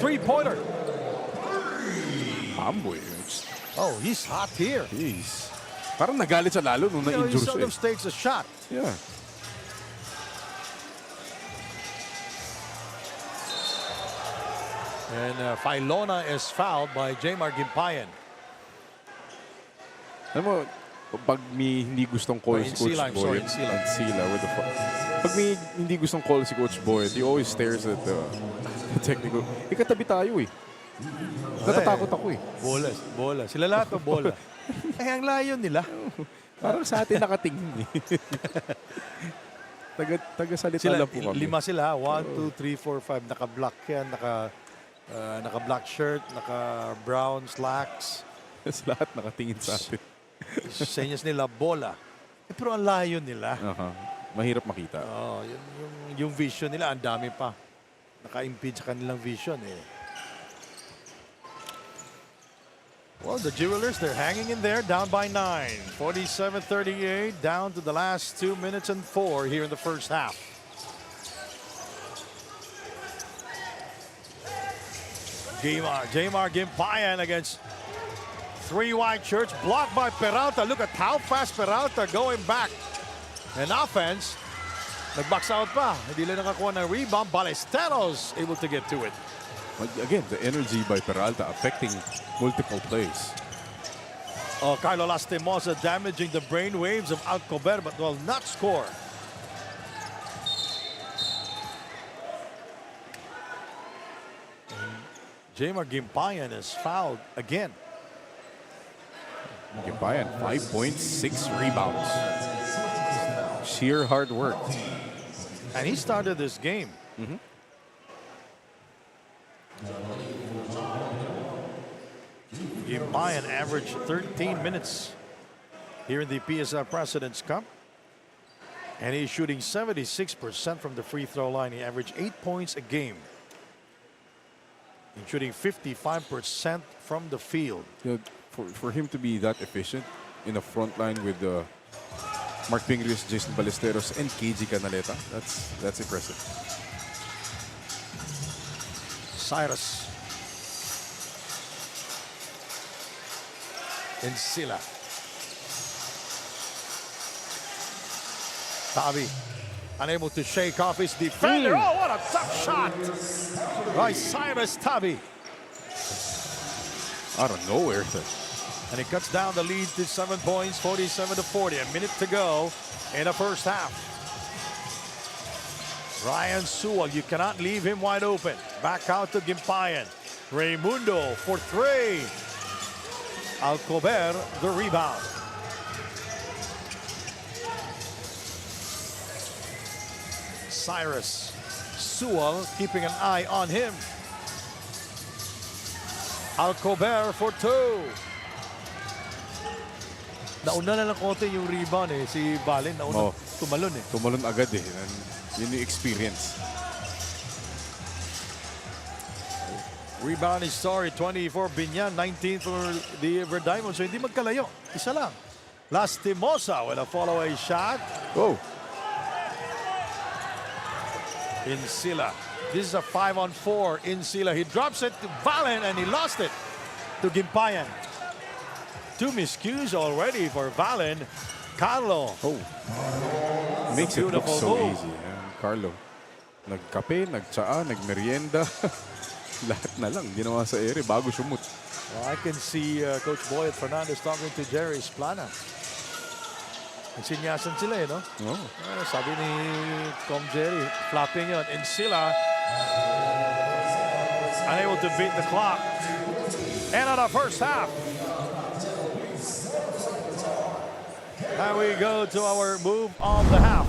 three-pointer. Amboy. Oh, he's hot here. Jeez. Parang nagalit sa lalo nung You know, he na-injure seldom siya. takes a shot. Yeah. And Filona is fouled by Jmar Gimpayan. Alam mo, pag may hindi gustong call si Coach Boyd, Sila, what the fuck? Pag may hindi gustong call si Coach Boyd, he always stares at the technical. Katabi tayo eh. Natatakot ako eh. Bola. Sila lahat o bola. Eh, ang layo nila. Parang sa atin nakatingin eh. Taga-salita lang po kami. 5 sila. 1, 2, 3, 4, 5. Naka-black yan. Naka-black shirt. Naka-brown slacks. Lahat nakatingin sa atin. Senyas nila, bola. Eh, pero ang layo nila. Mahirap makita. Oh, yung vision nila, ang dami pa. Naka-impede sa kanilang vision eh. Well, the Jewelers, they're hanging in there, down by 9. 47-38, down to the last 2 minutes and 4 here in the first half. Jmar Gimpayan against 3 white shirts, blocked by Peralta. Look at how fast Peralta going back. And offense, nag-box out pa. Hindi lang nakakuha ng rebound. Ballesteros able to get to it. Again, the energy by Peralta affecting multiple plays. Oh, Carlo Lastimosa damaging the brainwaves of Alcober, but will not score. Jmar Gimpayan is fouled again. Gimpayan, 5 points, 6 rebounds. Sheer hard work. And he started this game. Gimpayan averaged 13 minutes here in the PSL Presidents Cup. And he's shooting 76% from the free throw line. He averaged 8 points a game. He's shooting 55% from the field. You know, for him to be that efficient in the front line with Mark Pingrius, Jason Ballesteros, and KG Canaleta, that's impressive. Cyrus. And Sila. Tabi. Unable to shake off his defender. Oh, what a tough shot by Cyrus Tabi. Out of nowhere. And it cuts down the lead to 7 points, 47-40. A minute to go in the first half. Ryan Sewell, you cannot leave him wide open. Back out to Gimpayan. Raimundo for 3. Alcober, the rebound. Cyrus Sewell keeping an eye on him. Alcober for 2. Nauna na lang konti yung rebound eh. Si Valen nauna tumalon eh. Tumalon agad eh. Yun yung experience. Rebound is sorry, 20 for BIÑAN, 19 for the Verdiamond. So hindi magkalayo. Isa lang. Lastimosa with a follow-away shot. Oh. Insila. This is a 5-on-4. Insila. He drops it to Valen and he lost it to Gimpayan. 2 miscues already for Valen. Carlo. Oh. Makes it look Beautiful so move. easy. Carlo. Nagkape, nagtsaa, nagmerienda. Lahat na lang ginawa sa ere bago sumut. Well, I can see Coach Boyet Fernandez talking to Jerry Esplana. Nagsinyasan sila eh, no? Oh. Sabi ni Tom Jerry, flapping yun. Insila, unable to beat the clock. End of the first half. And we go to our move of the half.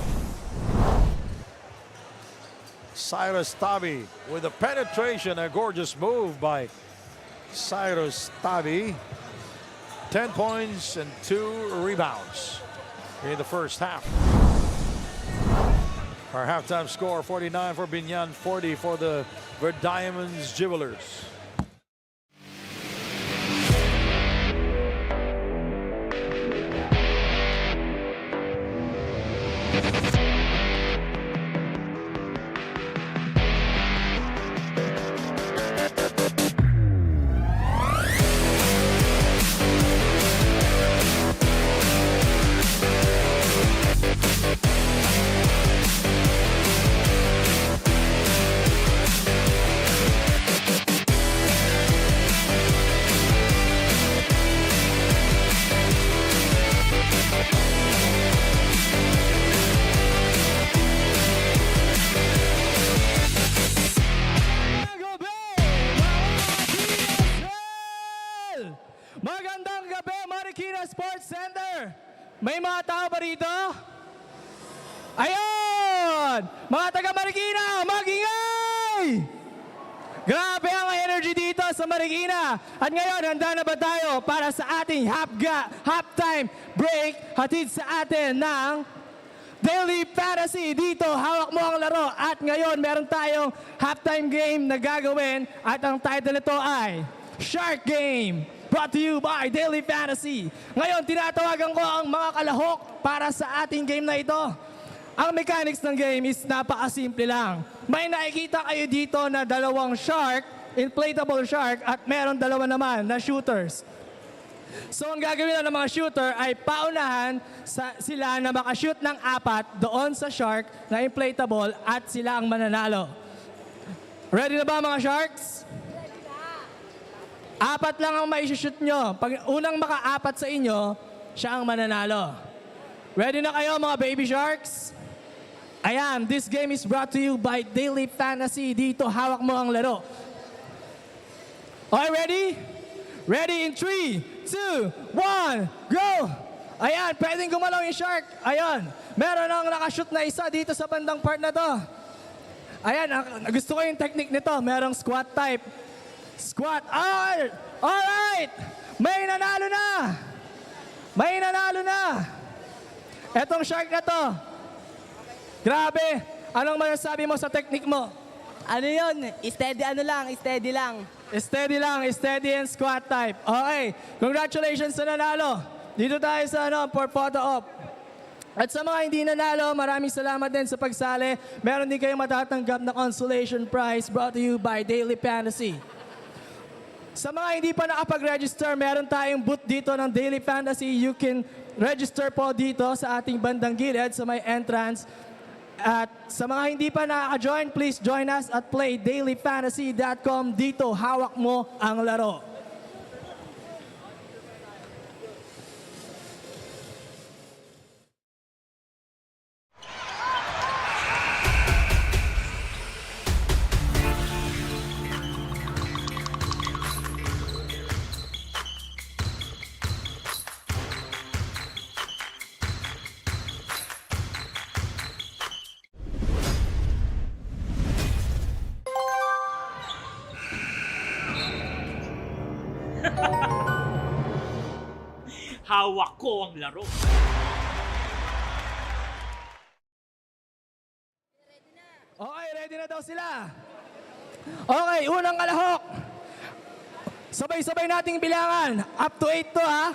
Cyrus Tabi with a penetration, a gorgeous move by Cyrus Tabi. 10 points and 2 rebounds in the first half. Our halftime score, 49 for BIÑAN, 40 for the Verdiamonds Jewelers. Magandang gabi, Marikina Sports Center. May mga tao ba rito? Ayun! Mga taga Marikina, mag-ingay! Grabe ang energy dito sa Marikina. At ngayon, handa na ba tayo para sa ating halftime break? Hatid sa atin ng Daily Fantasy. Dito, hawak mo ang laro. At ngayon, meron tayong halftime game na gagawin. At ang title nito ay Shark Game. Brought to you by Daily Fantasy. Ngayon, tinatawagan ko ang mga kalahok para sa ating game na ito. Ang mechanics ng game is napakasimple lang. May nakikita kayo dito na dalawang shark, inflatable shark, at meron dalawa naman na shooters. So ang gagawin ng mga shooter ay paunahan sila na makashoot ng 4 doon sa shark na inflatable at sila ang mananalo. Ready na ba mga sharks? 4 lang ang mai-shoot nyo. Pag unang maka-4 sa inyo, siya ang mananalo. Ready na kayo mga baby sharks? Ayan, this game is brought to you by Daily Fantasy. Dito, hawak mo ang laro. Okay, ready? Ready in 3, 2, 1, go! Ayan, pwedeng gumalaw yung shark. Ayan, meron ang nakashoot na isa dito sa bandang part na to. Ayan, gusto ko yung technique nito. Merong squat type. Squat. Alright! May nanalo na! May nanalo na! Etong shark na to. Grabe! Anong masasabi mo sa technique mo? Ano yun? Steady steady lang. Steady lang, steady and squat type. Okay, congratulations sa nanalo. Dito tayo sa for photo op. At sa mga hindi nanalo, maraming salamat din sa pagsali. Meron din kayong matatanggap na consolation prize brought to you by Daily Fantasy. Sa mga hindi pa nakapag-register, meron tayong booth dito ng Daily Fantasy. You can register po dito sa ating bandang gilid sa may entrance. At sa mga hindi pa nakaka-join, please join us at playdailyfantasy.com. Dito, hawak mo ang laro. Hawak ko ang laro. Okay, ready na daw sila. Okay, unang kalahok. Sabay-sabay nating bilangan. Up to 8 to ha.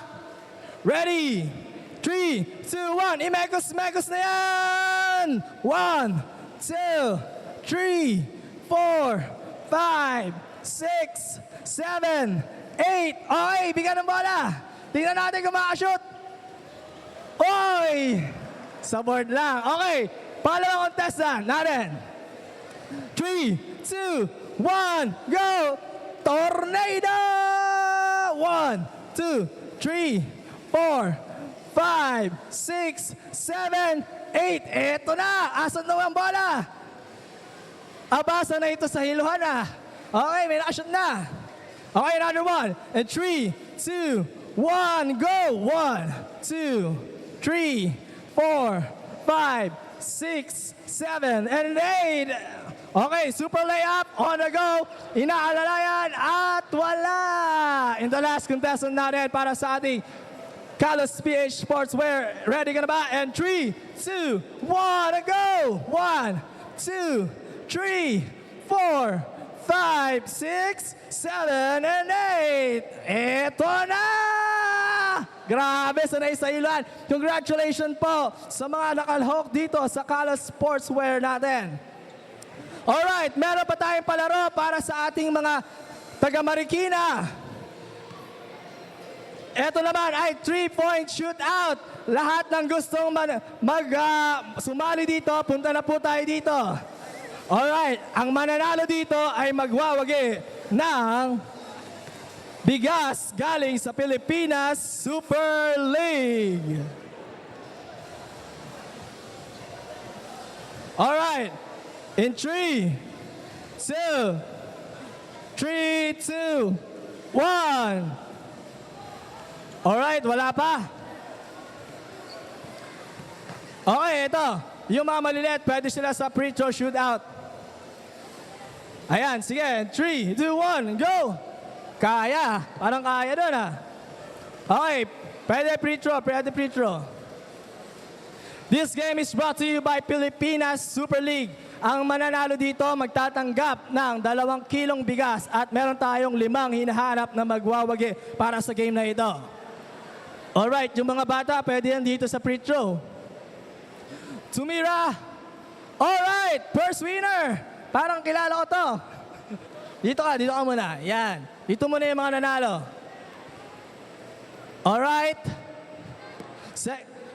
Ready? 3, 2, 1. Imekos-mekos na yan! 1, 2, 3, 4, 5, 6, 7, 8. Okay, bigyan ng bola. Tingnan natin kung makashoot. Oy! Sa board lang. Okay, pangalawang contestant natin. 3, 2, 1, go! Tornado! 1, 2, 3, 4, 5, 6, 7, 8. Eto na! Asan na ang bola? Abasa na ito sa hiluhan na. Okay, may nakashoot na. Okay, another one. And 3, 2, 1, go! 1, 2, 3, 4, 5, 6, 7, and 8. Okay, super layup, on the go, inaalalayan, at wala! In the last contestant natin para sa ating Kalos PH Sportswear. Ready ka na ba? And 3, 2, 1, go! 1, 2, 3, 4, 5, 6, 7, and 8. Ito na! Grabe, sanay sa ilan. Congratulations po sa mga nakalhok dito sa Kalos Sportswear natin. Alright, meron pa tayong palaro para sa ating mga taga-Marikina. Ito naman ay 3-point shootout. Lahat ng gustong sumali dito, punta na po tayo dito. Alright, ang mananalo dito ay magwawagi ng bigas galing sa Pilipinas Super League. Alright, in 3, 2, 1. Alright, wala pa. Okay, ito. Yung mga maliliit, pwede sila sa pre-throw shootout. Ayan, sige. 3, 2, 1, go! Kaya. Parang kaya doon ah. Okay, pwede pre-throw. This game is brought to you by Pilipinas Super League. Ang mananalo dito magtatanggap ng 2 kilong bigas at meron tayong 5 hinahanap na magwawagi para sa game na ito. Alright, yung mga bata pwede yan dito sa pre-throw. Tumira! Alright, first winner! Parang kilala ko to. Dito ka muna. Yan. Dito muna yung mga nanalo. Alright.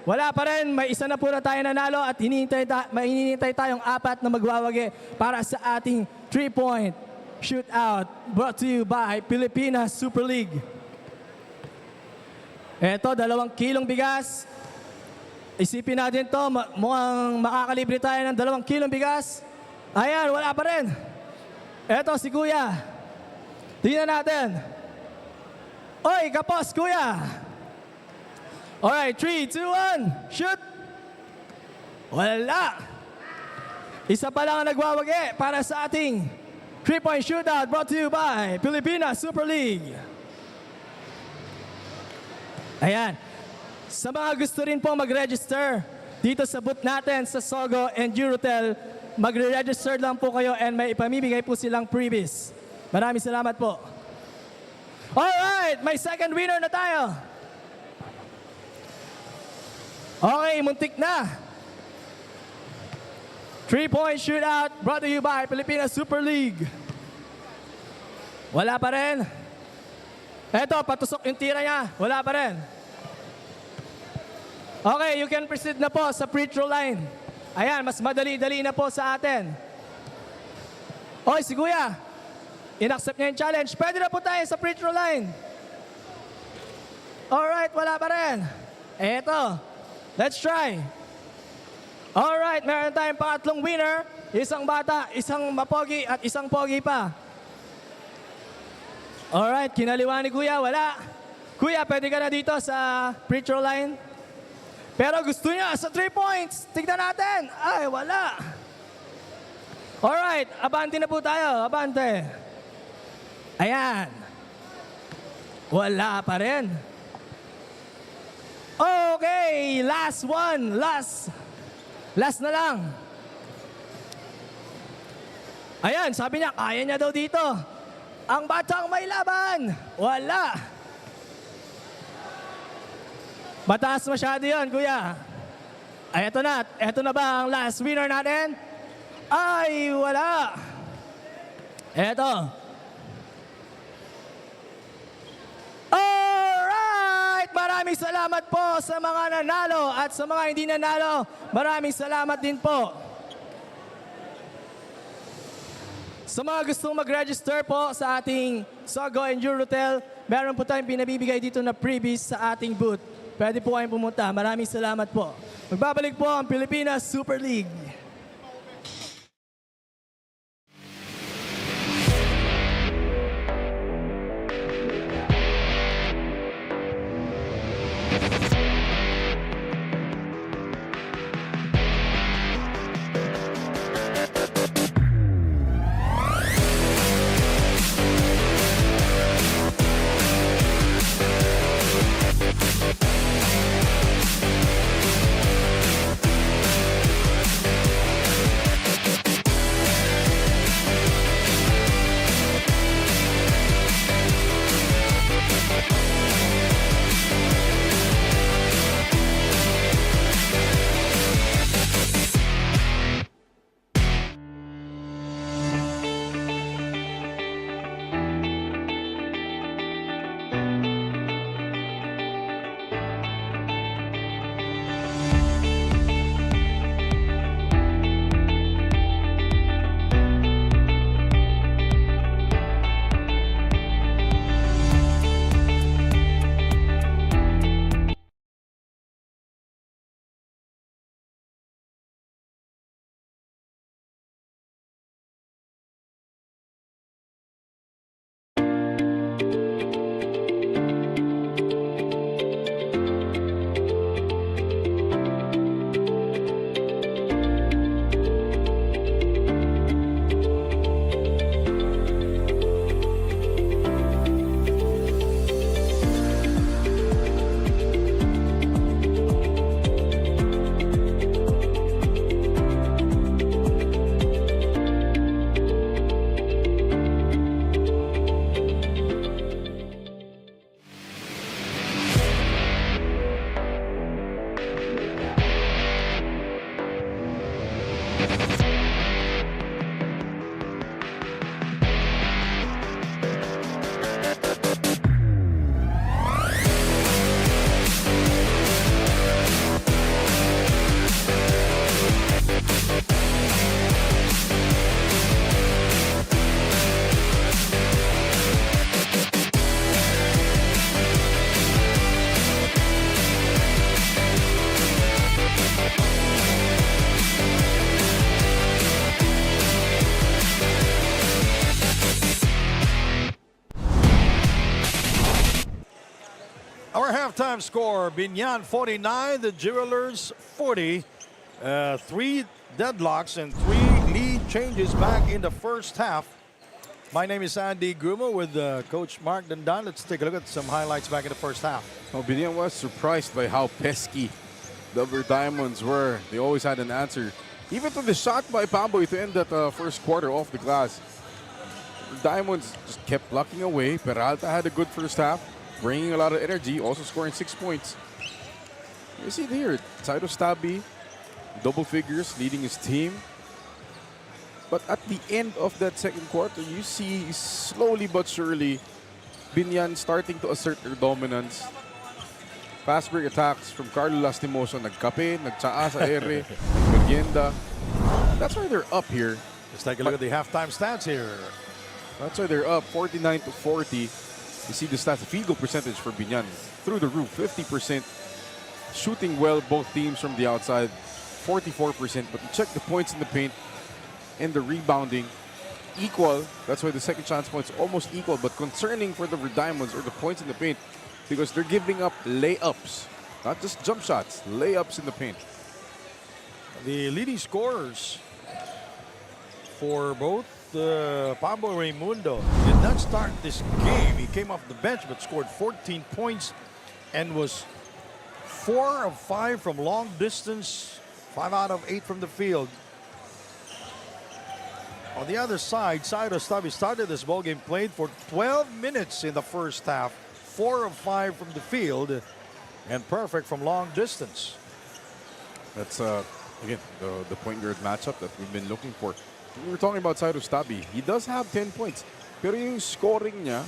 Wala pa rin. May isa na po na tayo nanalo at hinihintay tayong 4 na magwawagi para sa ating 3-point shootout brought to you by Pilipinas Super League. Eto, 2 kilong bigas. Isipin natin to, mukhang makakalibre tayo ng 2 kilong bigas. Ayan, wala pa rin. Eto, si Kuya. Tingnan natin. Oy, kapos, Kuya. Alright, 3, 2, 1, shoot! Wala! Isa pa lang ang nagwawagi para sa ating 3-point shootout brought to you by Pilipinas Super League. Ayan. Sa mga gusto rin po mag-register dito sa booth natin sa Sogo and Eurotel, magre-register lang po kayo and may ipamimigay po silang freebies. Maraming salamat po. Alright, may second winner na tayo. Okay, muntik na. 3-point shootout brought to you by Pilipinas Super League. Wala pa rin. Eto, patusok yung tira niya. Wala pa rin. Okay, you can proceed na po sa free throw line. Ayan, mas madali-dali na po sa atin. Oy, si Kuya, inaccept niya yung challenge. Pwede na po tayo sa free throw line. Alright, wala pa rin. Eto, let's try. Alright, meron tayong pangatlong winner. Isang bata, isang mapogi at isang pogi pa. Alright, kinaliwa ni Kuya, wala. Kuya, pwede ka na dito sa free throw line. Pero gusto niya sa 3 points. Tignan natin. Ay, wala. Alright, abante na po tayo. Abante. Ayan. Wala pa rin. Okay, last one. Last na lang. Ayan, sabi niya, kaya niya daw dito. Ang batang may laban. Wala. Mataas masyado yun, Kuya. Ay, eto na. Eto na ba ang last winner natin? Ay, wala. Eto. Alright! Maraming salamat po sa mga nanalo at sa mga hindi nanalo. Maraming salamat din po. Sa mga gustong mag-register po sa ating Sogo Endure Hotel, meron po tayong pinabibigay dito na freebies sa ating booth. Pwede po kayong pumunta. Maraming salamat po. Magbabalik po ang Pilipinas Super League. Our halftime score, BIÑAN 49, the Jewelers 40. 3 deadlocks and 3 lead changes back in the first half. My name is Andy Grumo with Coach Mark Dandan. Let's take a look at some highlights back in the first half. Oh, BIÑAN was surprised by how pesky the Diamonds were. They always had an answer. Even to the shot by Pamboy to end that first quarter off the glass. Diamonds just kept blocking away. Peralta had a good first half, bringing a lot of energy, also scoring 6 points. You see it here, Saito Stabi, double figures, leading his team. But at the end of that second quarter, you see slowly but surely BIÑAN starting to assert their dominance. Fast break attacks from Carlo Lastimoso. Nagkape, nagtsaa sa ere, nagmerienda. That's why they're up here. Let's take a look at the halftime stats here. That's why they're up 49-40. You see the stats, the field goal percentage for BIÑAN through the roof, 50%. Shooting well, both teams from the outside, 44%. But you check the points in the paint and the rebounding, equal. That's why the second chance points almost equal. But concerning for the Red Diamonds are the points in the paint because they're giving up layups, not just jump shots, layups in the paint. The leading scorers for both Pablo Raimundo did not start this game. He came off the bench but scored 14 points and was 4 of 5 from long distance, 5 out of 8 from the field. On the other side, Cyrus Tabi started this ball game, played for 12 minutes in the first half, 4 of 5 from the field, and perfect from long distance. That's again the point guard matchup that we've been looking for. We were talking about Cyrus Tabi. He does have 10 points, pero yung scoring niya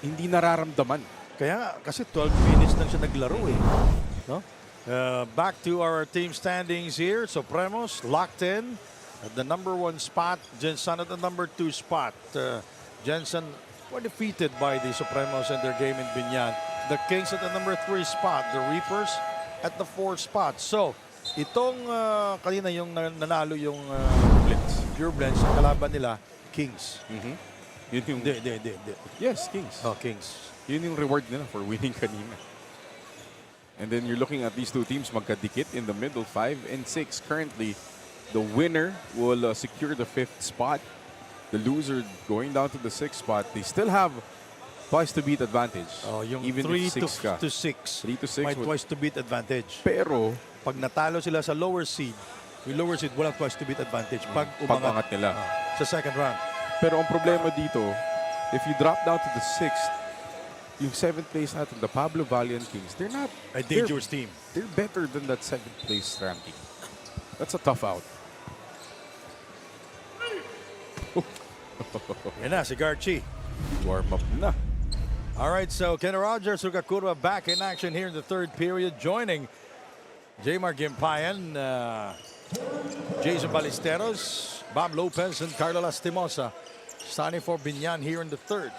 hindi nararamdaman. Kaya kasi 12 minutes lang siya naglaro eh. No? Back to our team standings here. Supremos locked in at the #1 spot. Jensen at the #2 spot. Jensen were defeated by the Supremos in their game in Biñan. The Kings at the #3 spot. The Reapers at the 4th spot. So, itong kanina yung nanalo yung Pure Blends, ang kalaban nila, Kings. Yun yung, Hindi. yes, Kings. Oh, Kings. Yun yung reward nila for winning kanina. And then you're looking at these two teams magkadikit in the middle, 5 and 6 currently. The winner will secure the 5th spot. The loser going down to the 6th spot. They still have twice to beat advantage. Oh, yung even 3 if 6 ka. to 6. 3 to 6 May would- twice to beat advantage. Pero Pag natalo sila sa lower seed, yung lower seed walang twice to beat advantage. Pag pag-angat nila. sa second round. Pero ang problema dito, if you drop down to the 6th, yung 7th place natin, the Pablo Valiant Kings, they're not A dangerous team. They're better than that 7th place ranking. That's a tough out. Yan na, si Garchi. Warm up na. All right, so Ken Rogers, Rugakurwa back in action here in the 3rd period, joining Jmar Gimpayan, Jason Ballesteros, Bob Lopez, and Carlo Lastimosa starting for Biñan here in the 3rd.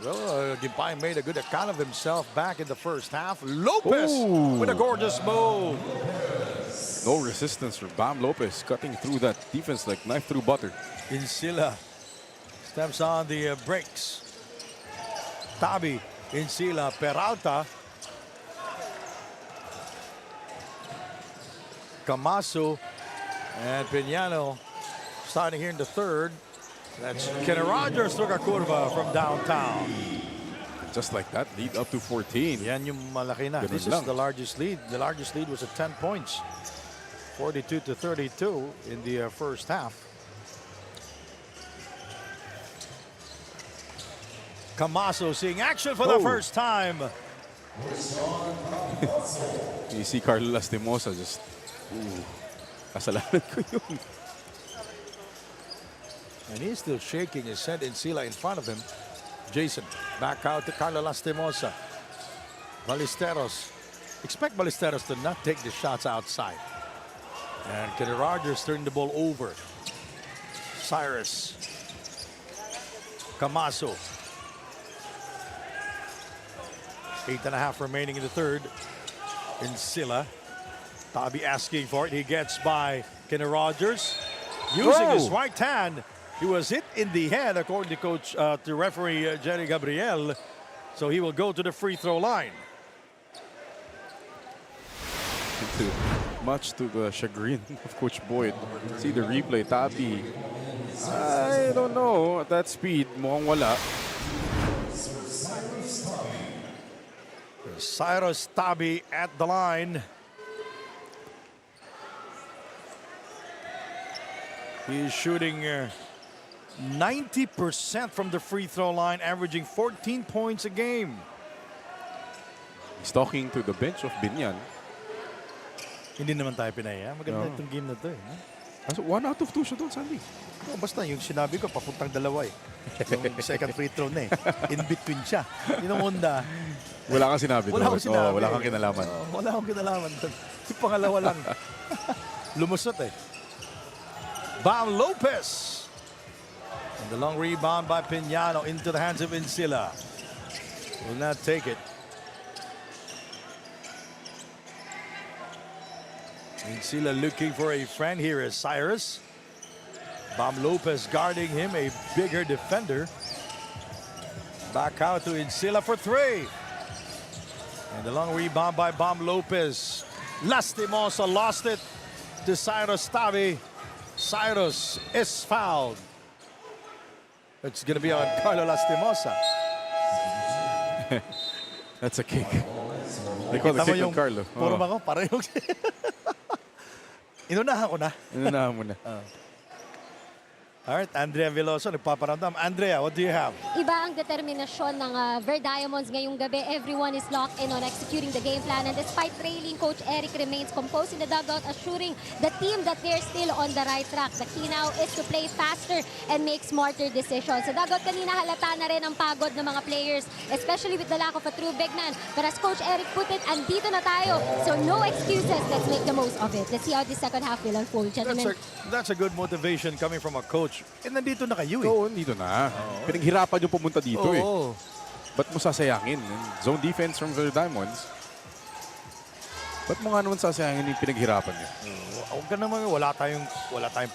Well, Gimpayan made a good account of himself back in the first half. Lopez with a gorgeous move. No resistance for Bam Lopez, cutting through that defense like knife through butter. Insila steps on the brakes. Tabi, Insila, Peralta. Camaso and Piñano starting here in the 3rd. That's Kenny Rogers, Rugakurwa from downtown. Just like that, lead up to 14. Yan yung malaki na. Ganun This is lang. the largest lead. The largest lead was at 10 points. 42-32 in the first half. Camaso seeing action for the first time. You see Carlo Lastimosa just, kasalanan ko yun. And he's still shaking his head. Insila in front of him. Jason back out to Carlo Lastimosa. Ballesteros. Expect Ballesteros to not take the shots outside. And Kenny Rogers turned the ball over. Cyrus. Camaso. 8.5 remaining in the 3rd. Insila. Tabi asking for it. He gets by Kenny Rogers. Using his right hand. He was hit in the head, according to coach, to referee Jerry Gabriel. So he will go to the free throw line. Much to the chagrin of Coach Boyd. See the replay, Tabi. I don't know, at that speed, mukhang wala. Cyrus Tabi at the line. He's shooting 90% from the free throw line, averaging 14 points a game. He's talking to the bench of Biñan. Hindi naman tayo pinaya. Maganda itong game na to. Eh. So 1 out of 2 siya doon, Sandy. Oh, basta yung sinabi ko, papuntang dalawa eh. Yung second free throw na eh. In between siya. Yung una, Wala kang sinabi wala doon. akong sinabi. Oo, wala kang kinalaman. Wala akong kinalaman doon. Yung pangalawa lang. Lumusot eh. Bam Lopez. And the long rebound by Piñano into the hands of Insila. Will not take it. Insila looking for a friend here is Cyrus. Bam Lopez guarding him, a bigger defender. Back out to Insila for 3. And the long rebound by Bam Lopez. Lastimosa lost it to Cyrus Tavi. Cyrus is fouled. It's going to be on Carlo Lastimosa. That's a kick. They call the Tama kick yung on Carlo. Puro ba ko? Pareho. Inunahan ko na. Inunahan mo na. All right, Andrea Veloso, nagpaparamdam. Andrea, what do you have? Iba ang determinasyon ng Ver Diamonds ngayong gabi. Everyone is locked in on executing the game plan. And despite trailing, Coach Eric remains composed in the dugout, assuring the team that they're still on the right track. The key now is to play faster and make smarter decisions. Sa dugout kanina, halata na rin ang pagod ng mga players, especially with the lack of a true big man. But as Coach Eric put it, andito na tayo. So no excuses. Let's make the most of it. Let's see how the second half will unfold, gentlemen. That's a good motivation coming from a coach. Eh, nandito na kayo eh. Oo, dito na. Pinaghirapan yung pumunta dito eh. Ba't mo sasayangin? Zone defense from the Diamonds. Ba't mo nga naman sasayangin yung pinaghirapan niya? Huwag ka naman, wala tayong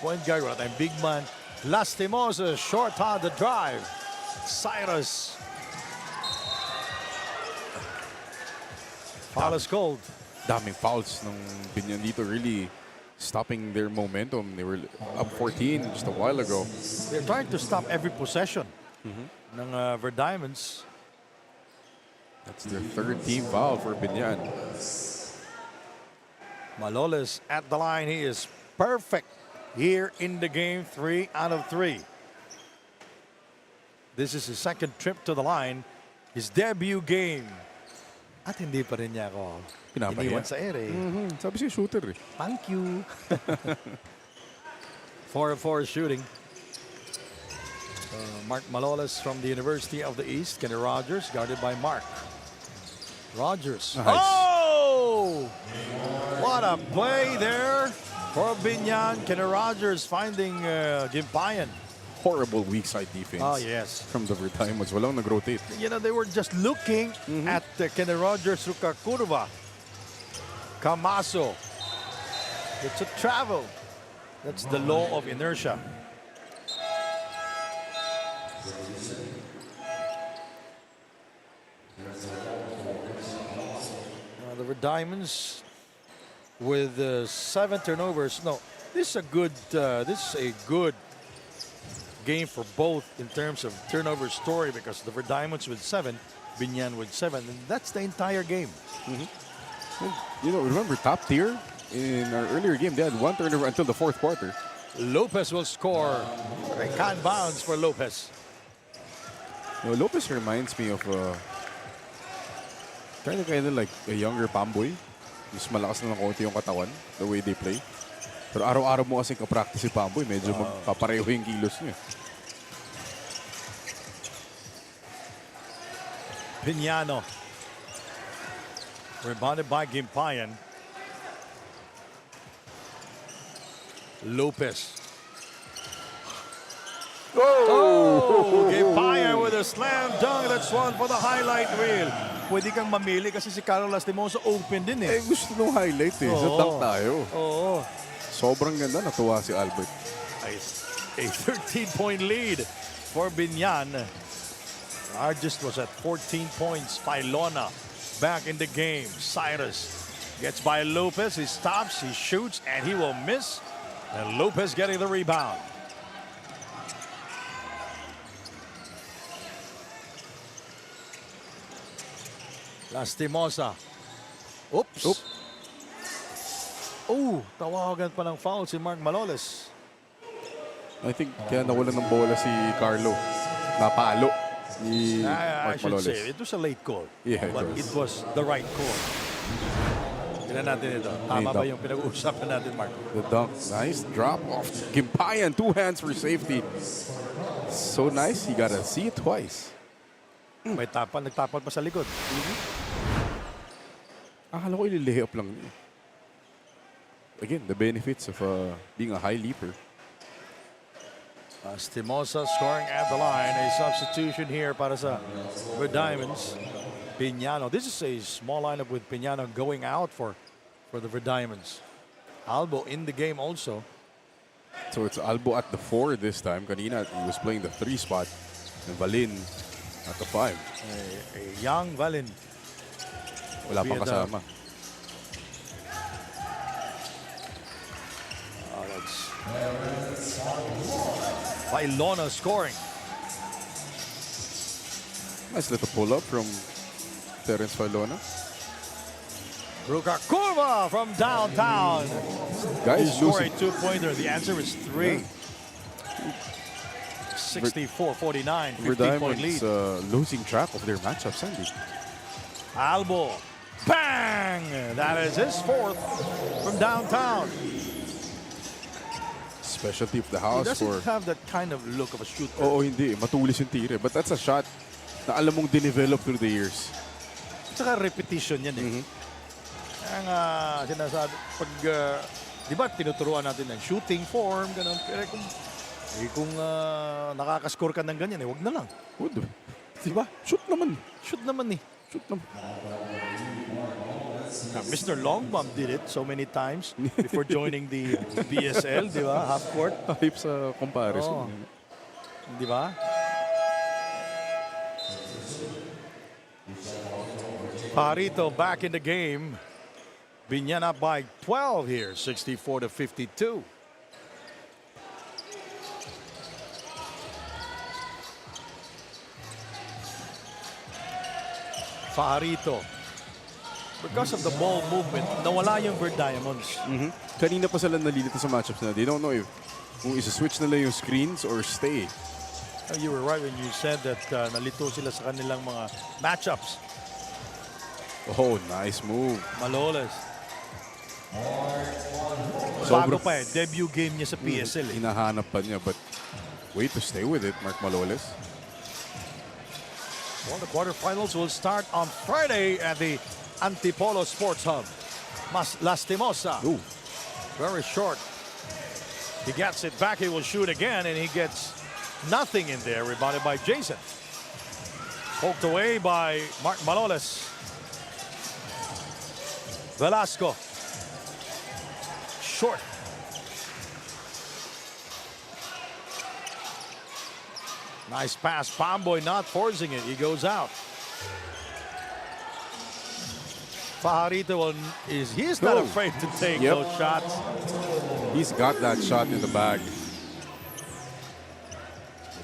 point guard, wala tayong big man. Lastimosa, short on the drive. Cyrus. Foul is called. Daming fouls ng Binyan dito, really stopping their momentum. They were up 14 just a while ago. They're trying to stop every possession ng Ver Diamonds. That's their third team foul for Binyan. Maloles at the line. He is perfect here in the game. 3 out of 3. This is his second trip to the line. His debut game. At hindi pa rin niya ako iniwan sa ere. Sabi siya shooter eh. Thank you. 4-4 shooting. Mark Maloles from the University of the East. Kenny Rogers guarded by Mark. Rogers. Nice. Oh! What a play there for Binyan. Kenny Rogers finding Gimpayan. Horrible weak side defense. Oh, yes. From the Diamonds. Walang nag-rotate. You know, they were just looking at Kenny Rogers Rukakurva. Camaso. It's a travel. That's the law of inertia. The Red Diamonds with 7 turnovers. No, this is a good game for both in terms of turnover story, because the Red Diamonds with 7, Binyan with 7, and that's the entire game. You know, remember top tier in our earlier game, they had 1 turnover until the 4th quarter. Lopez will score. They can't bounce for Lopez. You know, Lopez reminds me of kind of like a younger Pamboy. Mas malakas na ng konti yung katawan, the way they play. Pero araw-araw mo kasi kapractice si Pamboy, medyo magpapareho yung kilos niya. Piñano. Rebounded by Gimpayan. Lopez. Oh! Gimpayan with a slam dunk. That's one for the highlight reel. Pwede kang mamili kasi si Carlo Lastimosa open din eh. Gusto nung highlight eh. So dunk tayo. Oo. Sobrang ganda. Natuwa si Albert. A 13-point lead for Binyan. Largest was at 14 points. Filona back in the game. Cyrus gets by Lopez. He stops, he shoots, and he will miss. And Lopez getting the rebound. Lastimosa. Oops. Oh, tawagan pa ng foul si Mark Maloles. I think kaya nawalan ng bola si Carlo. Napalo ni I Mark should Maloles. say, it was a late call. Yeah, but it was the right call. Tignan natin ito. Tama ba dunk. yung pinag-uusapan natin, Mark? The dunk. Nice drop off. Gimpayan, 2 hands for safety. So nice, you gotta see it twice. May tapan, nagtapan pa sa likod. Akala ko ililay up lang niya. Again, the benefits of being a high leaper. Stimosa scoring at the line. A substitution here para sa Red Diamonds. Piñano. This is a small lineup with Piñano going out for the Red Diamonds. Albo in the game also. So it's Albo at the 4 this time. Kanina, he was playing the 3 spot. And Valin at the 5. A young Valin. Wala pang kasama. That's Bailona scoring. Nice little pull up from Terence Bailona. Ruka Kurva from downtown. Guys, Score a losing. 2-pointer. The answer is 3. 64-49. Red 15-point Diamonds lead. losing track of their matchups, Sandy. Albo. Bang! That is his 4th from downtown. Specialty of the He house doesn't for... have that kind of look of a shooter. Oo, hindi. Matulis yung tire. But that's a shot na alam mong dinevelop through the years. Tsaka repetition yan eh. Ang sinasabi, pag, di ba tinuturuan natin ng shooting form, ganun. Pero kung nakakascore ka ng ganyan, wag na lang. Good. Diba? Shoot naman. Shoot naman eh. Shoot naman. Mr. Longbomb did it so many times before joining the BSL, di ba? Half court. Hype sa comparison. Oo. Di ba? Parito back in the game. Biñan up by 12 here, 64-52. Fajarito. Because of the ball movement, nawala yung Red Diamonds. Kanina pa sila nalilito sa matchups na. They don't know if kung isa-switch nila yung screens or stay. You were right when you said that nalito sila sa kanilang mga matchups. Oh, nice move. Maloles. Bago Sobrang pa eh, debut game niya sa PSL eh. hinahanap pa niya, but way to stay with it, Mark Maloles. Well, the quarterfinals will start on Friday at the Antipolo Sports Hub. Lastimosa. Ooh. Very short. He gets it back. He will shoot again, and he gets nothing in there. Rebounded by Jason. Poked away by Mark Maloles. Velasco. Short. Nice pass. Pomboy not forcing it. He goes out. Fajarito he's not afraid to take Yep. those shots. He's got that shot in the bag.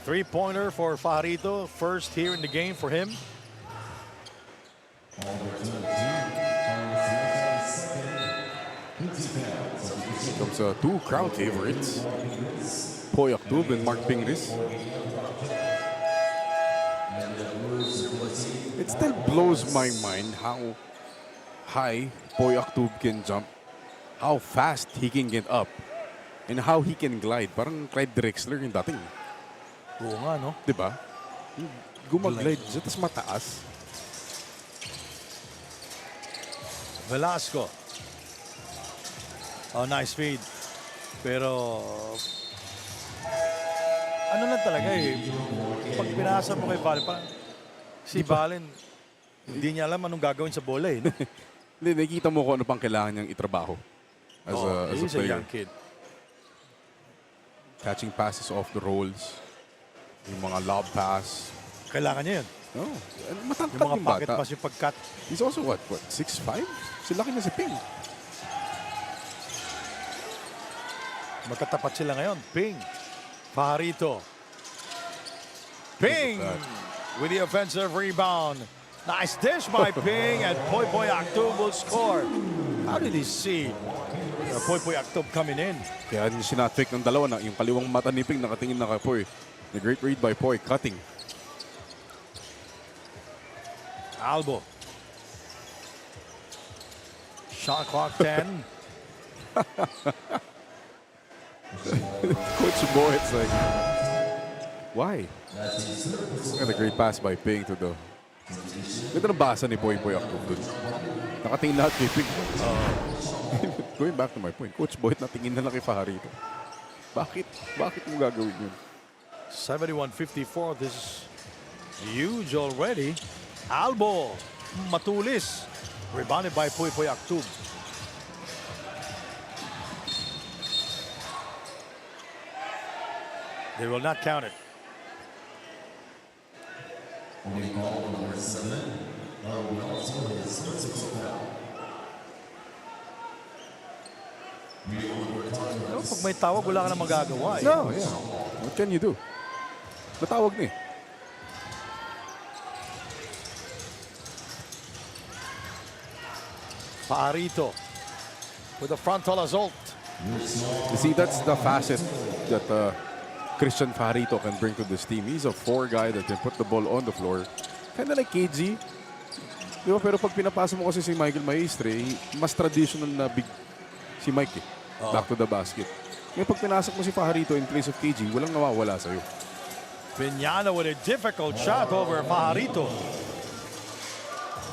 Three-pointer for Fajarito. First here in the game for him. Here comes two crowd favorites. Poy Aktub and Mark Pingris. It still blows my mind how high Poy Aktub can jump, how fast he can get up, and how he can glide. Parang Clyde Drexler yung dating. Oo nga, no? Diba? Gumaglide siya, tas mataas. Velasco. Oh, nice feed. Pero ano lang talaga eh. Pag pinasa mo kay Valen, parang si Valen, hindi niya alam anong gagawin sa bola eh. No? Hindi, nakikita mo kung ano pang kailangan niyang itrabaho as a He's a player. young kid. Catching passes off the rolls. Yung mga lob pass. Kailangan niya yun. No, matangkad Yung mga yung pocket bata. pass, yung pag-cut. He's also what 6'5"? Si laki na si Ping. Magkatapat sila ngayon. Ping. Fajarito. Ping! With the offensive rebound. Nice dish by Ping, and Poy Aktub will score. How did he see Poy Aktub coming in? Kaya sinat-fake ng dalawa na yung kaliwang mata ni Ping nakatingin na kay Poy. The great read by Poy, cutting. Albo. Shot clock 10. Coach Boyd's like, why? Got a great pass by Ping to the... Ganda ng basa ni Poy Akop dun. Nakatingin lahat kay Ping. Going back to my point, Coach Boyd natingin na lang kay Fajarito. Bakit? Bakit mo gagawin yun? 71-54. This is huge already. Albo, matulis. Rebounded by Puy Aktub. They will not count it. No, pag may tawag, wala ka na magagawa. Eh. No, yeah. What can you do? Natawag na eh. Fajarito with a frontal assault. You see, that's the facet that Christian Fajarito can bring to this team. He's a 4 guy that can put the ball on the floor. Kind of like KG. Di ba? Pero pag pinapasa mo kasi si Michael Maestre, mas traditional na big si Mike eh. Back to the basket. Ngayon pag pinasok mo si Fajarito in place of KG, walang nawawala sa'yo. Viñana with a difficult shot over Fajarito.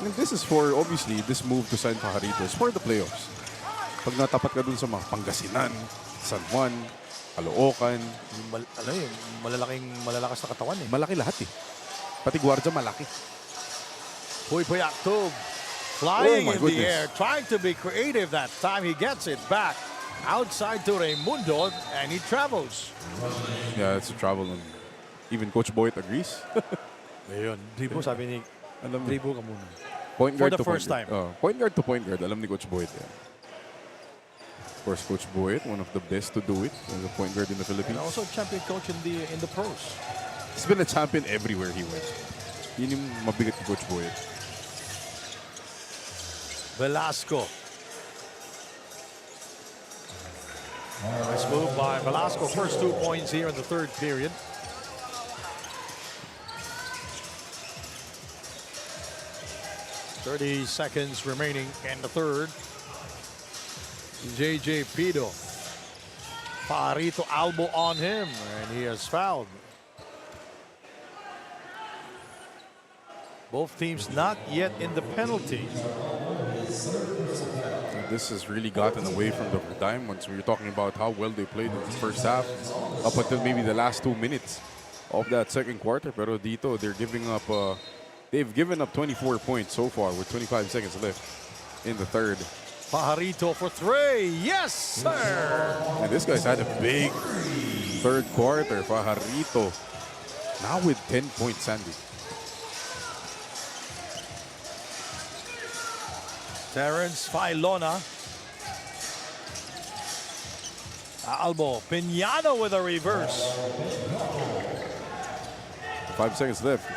And this is for, obviously, this move to sign Fajarito is for the playoffs. Pag natapat ka dun sa mga Pangasinan, San Juan, Caloocan. Malalakas na katawan eh. Malaki lahat eh. Pati Guardia malaki. Puy Aktub flying Oh my in the goodness. air, trying to be creative that time. He gets it back outside to Raimundo and he travels. Yeah, it's a travel. And even Coach Boyd agrees. Ayun, dribble sabi ni, Alam mo, dribble ka muna. point For guard the to first point guard. Point guard to point guard. Alam ni Coach Boyd. Yeah. Of course, Coach Boyd, one of the best to do it as a point guard in the Philippines. And also champion coach in the pros. He's been a champion everywhere he went. Yun yung mabigat ni Coach Boyd. Velasco. Nice move by Velasco. First 2 points here in the third period. .30 seconds remaining in the third. JJ Pido. Fajarito Albo on him, and he has fouled. Both teams not yet in the penalty. This has really gotten away from the dime once we were talking about how well they played in the first half up until maybe the last 2 minutes of that second quarter. Pero dito, they're giving up, they've given up 24 points so far with 25 seconds left in the third. Fajarito for 3. Yes, sir. And this guy's had a big third quarter. Fajarito now with 10 points, Sandy. Terrence Filona. Albo. Piñano with a reverse. 5 seconds left.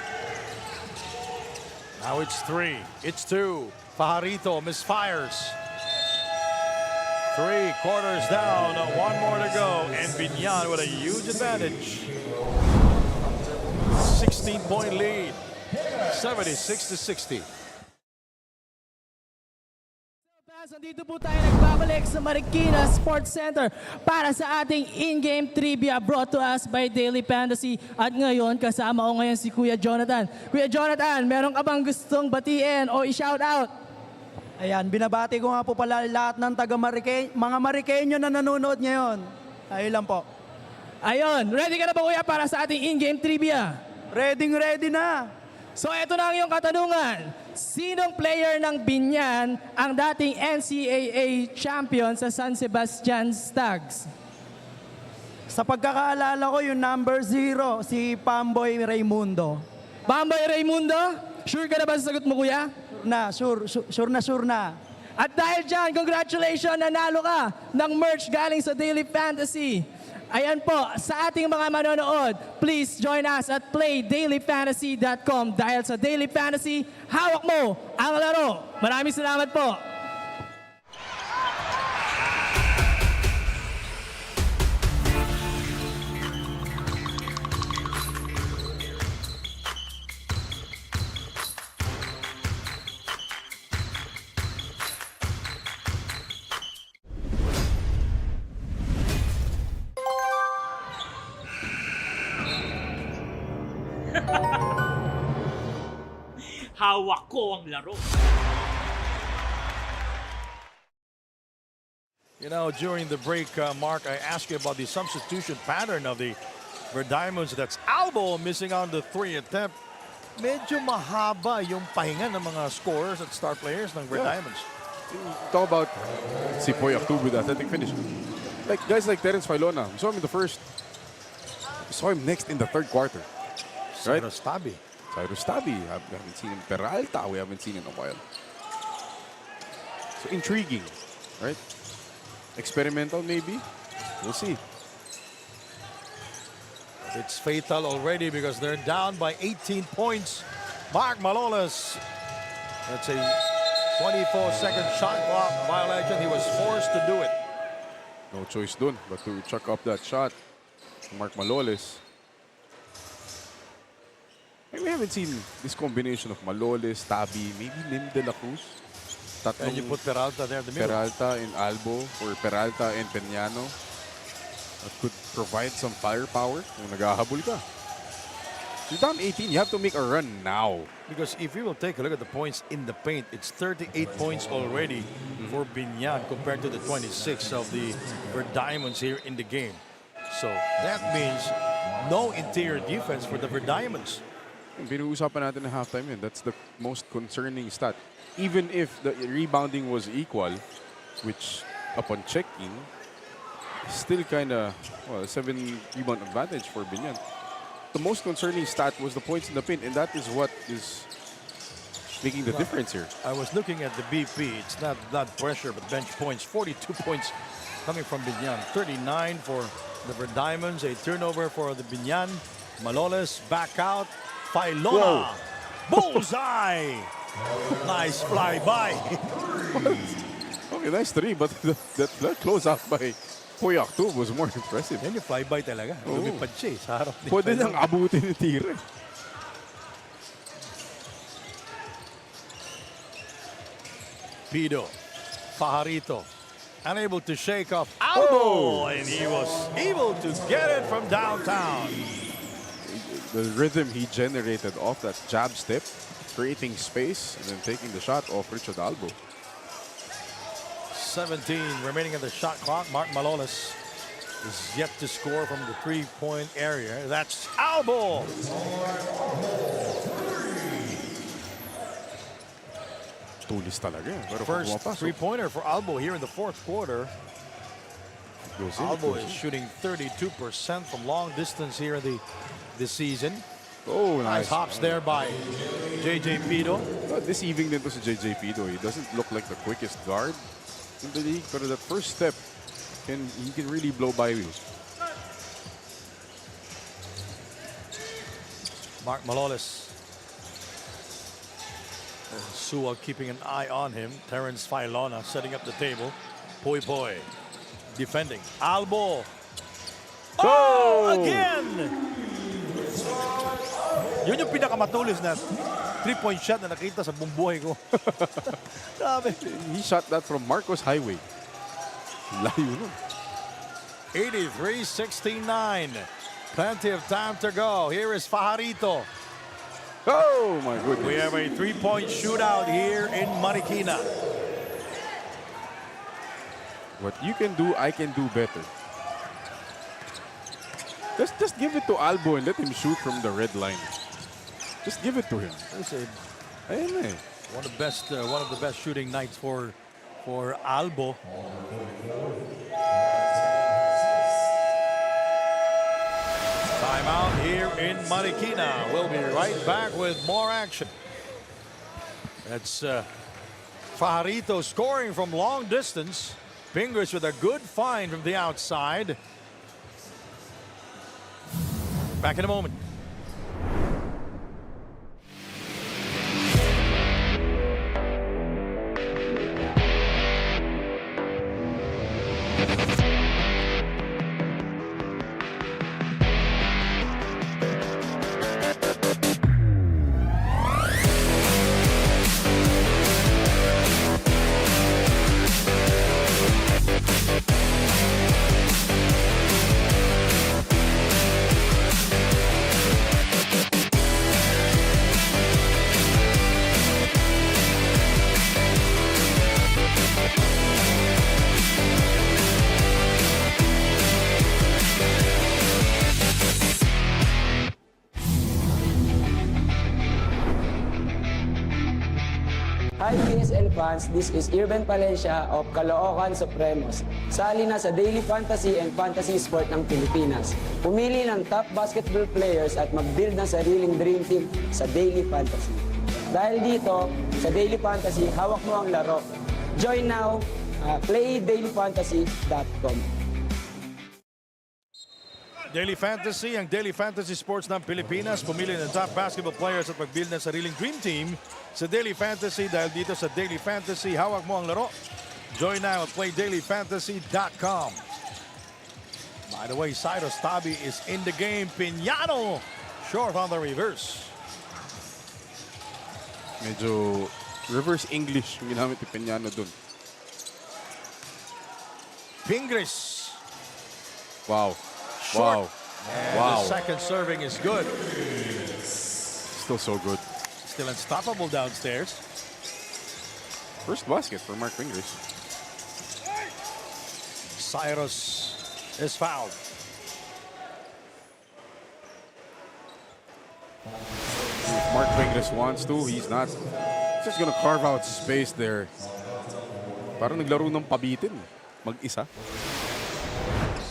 Now it's 3. It's 2. Fajarito misfires. 3 quarters down. 1 more to go. And BIÑAN with a huge advantage. 16-point lead. 76-60. Nandito po tayo nagbabalik sa Marikina Sports Center para sa ating in-game trivia brought to us by Daily Fantasy. At ngayon, kasama ko ngayon si Kuya Jonathan. Kuya Jonathan, meron ka bang gustong batiin o i-shout out? Ayan, binabati ko nga po pala lahat ng mga Marikeño na nanonood ngayon. Ayun lang po. Ayun, ready ka na ba kuya para sa ating in-game trivia? Ready na. So ito na ang iyong katanungan. Sinong player ng BIÑAN ang dating NCAA champion sa San Sebastian Stags? Sa pagkakaalala ko, yung number 0, si Pamboy Raimundo. Bambay Raimundo? Sure ka na ba sa sagot mo kuya? Sure na. At dahil dyan, congratulations, nanalo ka ng merch galing sa Daily Fantasy. Ayan po, sa ating mga manonood, please join us at playdailyfantasy.com dahil sa Daily Fantasy, hawak mo ang laro. Maraming salamat po. Hawak ko ang laro. You know, during the break, Mark, I asked you about the substitution pattern of the Verdiamonds. That's Albo missing on the 3 attempt. Medyo mahaba yung pahinga ng mga scorers at star players ng Verdiamonds. Talk about si Poy Actub with athletic finish. Like guys like Terence Filona, we saw him in the first. We saw him next in the third quarter. Right? Cyrus Tabi. Cyrus Tabi. We haven't seen him. Peralta, we haven't seen in a while. So intriguing, right? Experimental maybe. We'll see. It's fatal already because they're down by 18 points. Mark Malolos. That's a 24-second shot clock violation. He was forced to do it. No choice dun but to chuck up that shot. Mark Maloles. And we haven't seen this combination of Maloles, Tabi, maybe Lim de la Cruz. And you put Peralta there in the middle. Peralta and Albo, or Peralta and Peñano. That could provide some firepower kung naghahabol ka. You're down 18, you have to make a run now. Because if you will take a look at the points in the paint, it's 38 points already for BIÑAN compared to the 26 of the Verdiamonds here in the game. So that means no interior defense for the Verdiamonds. Pinuusapan natin na halftime yun. That's the most concerning stat. Even if the rebounding was equal, which upon checking, still kind of, well, a 7 rebound advantage for BIÑAN. The most concerning stat was the points in the paint, and that is what is making the difference here. I was looking at the BP. It's not pressure, but bench points. 42 points coming from BIÑAN. 39 for the Verdiamonds. A turnover for the BIñAN. Maloles back out. Filona. Bullseye. Nice flyby. Okay, nice three, but that close out by Poy Actub was more impressive. Yan yung flyby talaga. Lumipad siya sa harap. Pwede nang abutin ni tira. Pido. Fajarito. Unable to shake off Albo. And he was able to get it from downtown. The rhythm he generated off that jab step, creating space, and then taking the shot off Richard Albo. 17 remaining in the shot clock. Mark Maloles is yet to score from the three-point area. That's Albo. Tulis talaga. Pero First three-pointer for Albo here in the fourth quarter. Albo is shooting 32% from long distance here this season. Oh, nice. Nice hops there by JJ Pido. Deceiving din to si JJ Pido. He doesn't look like the quickest guard in the league, but that first step, he can really blow by you. Mark Maloles. Sewell keeping an eye on him. Terence Filona setting up the table. Poy defending. Albo. Oh! Again! Yun yung pinakamatulis na three-point shot na nakita sa buong buhay ko. Grabe. He shot that from Marcos Highway. Layo nun. 83-69. Plenty of time to go. Here is Fajarito. Oh, my goodness. We have a three-point shootout here in Marikina. What you can do, I can do better. Just give it to Albo and let him shoot from the red line. Just give it to him. Ayun eh. One of the best shooting nights for Albo. Timeout here in Marikina. We'll be right back with more action. That's Fajarito scoring from long distance. Fingers with a good find from the outside. Back in a moment. Hi PSL fans, this is Irben Palencia of Caloocan Supremos. Sali na sa Daily Fantasy and Fantasy Sport ng Pilipinas. Pumili ng top basketball players at mag-build ng sariling dream team sa Daily Fantasy. Dahil dito, sa Daily Fantasy, hawak mo ang laro. Join now, playdailyfantasy.com. Daily Fantasy, ang Daily Fantasy Sports ng Pilipinas. Pumili ng top basketball players at mag-build ng sariling dream team sa Daily Fantasy. Dahil dito sa Daily Fantasy, hawak mo ang laro. Join now at playdailyfantasy.com. By the way, Cyrus Tabi is in the game. Piñano short on the reverse. Medyo reverse English yung ginamit ni Piñano dun. Pingris. Wow. Short. Wow. And Wow. the second serving is good. Still so good. Still unstoppable downstairs. First basket for Mark Fingers. Cyrus is fouled. If Mark Fingers wants to, he's not. He's just gonna carve out space there. Parang naglaro ng pabitin. Mag-isa.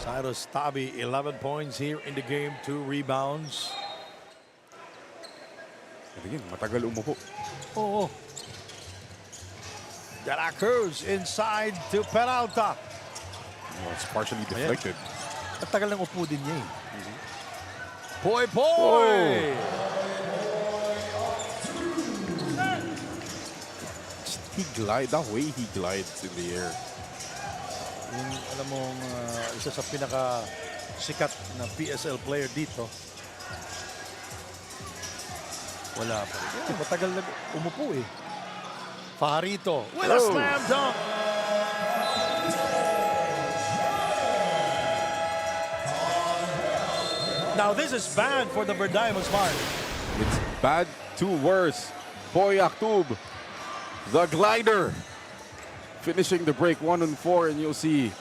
Cyrus Tabi, 11 points here in the game, 2 rebounds. At again, matagal umupo. Oh. De La Cruz inside to Peralta. Well, it's partially deflected. At tagal ng upo din niya eh. Poy Poy! He the way he glides in the air. Yung, alam mo, isa sa pinaka sikat na PSL player dito. Wala pa rin. Matagal na umupo eh. Farito with a slam dunk. Now this is bad for the Verdiamons, Mark. It's bad to worse. Boy Aktub, the glider. Finishing the break 1-4, and you'll see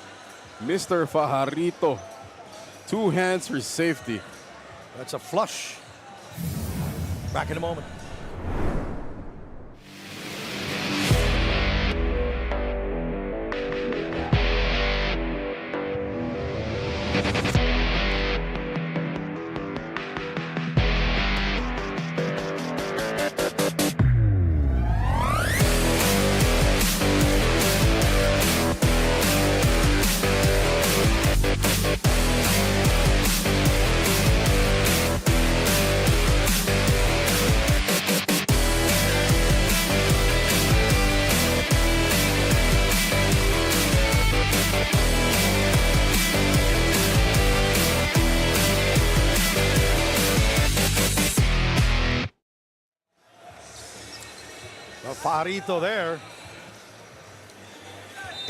Mr. Fajarito. 2 hands for safety. That's a flush. Back in a moment. Farito there.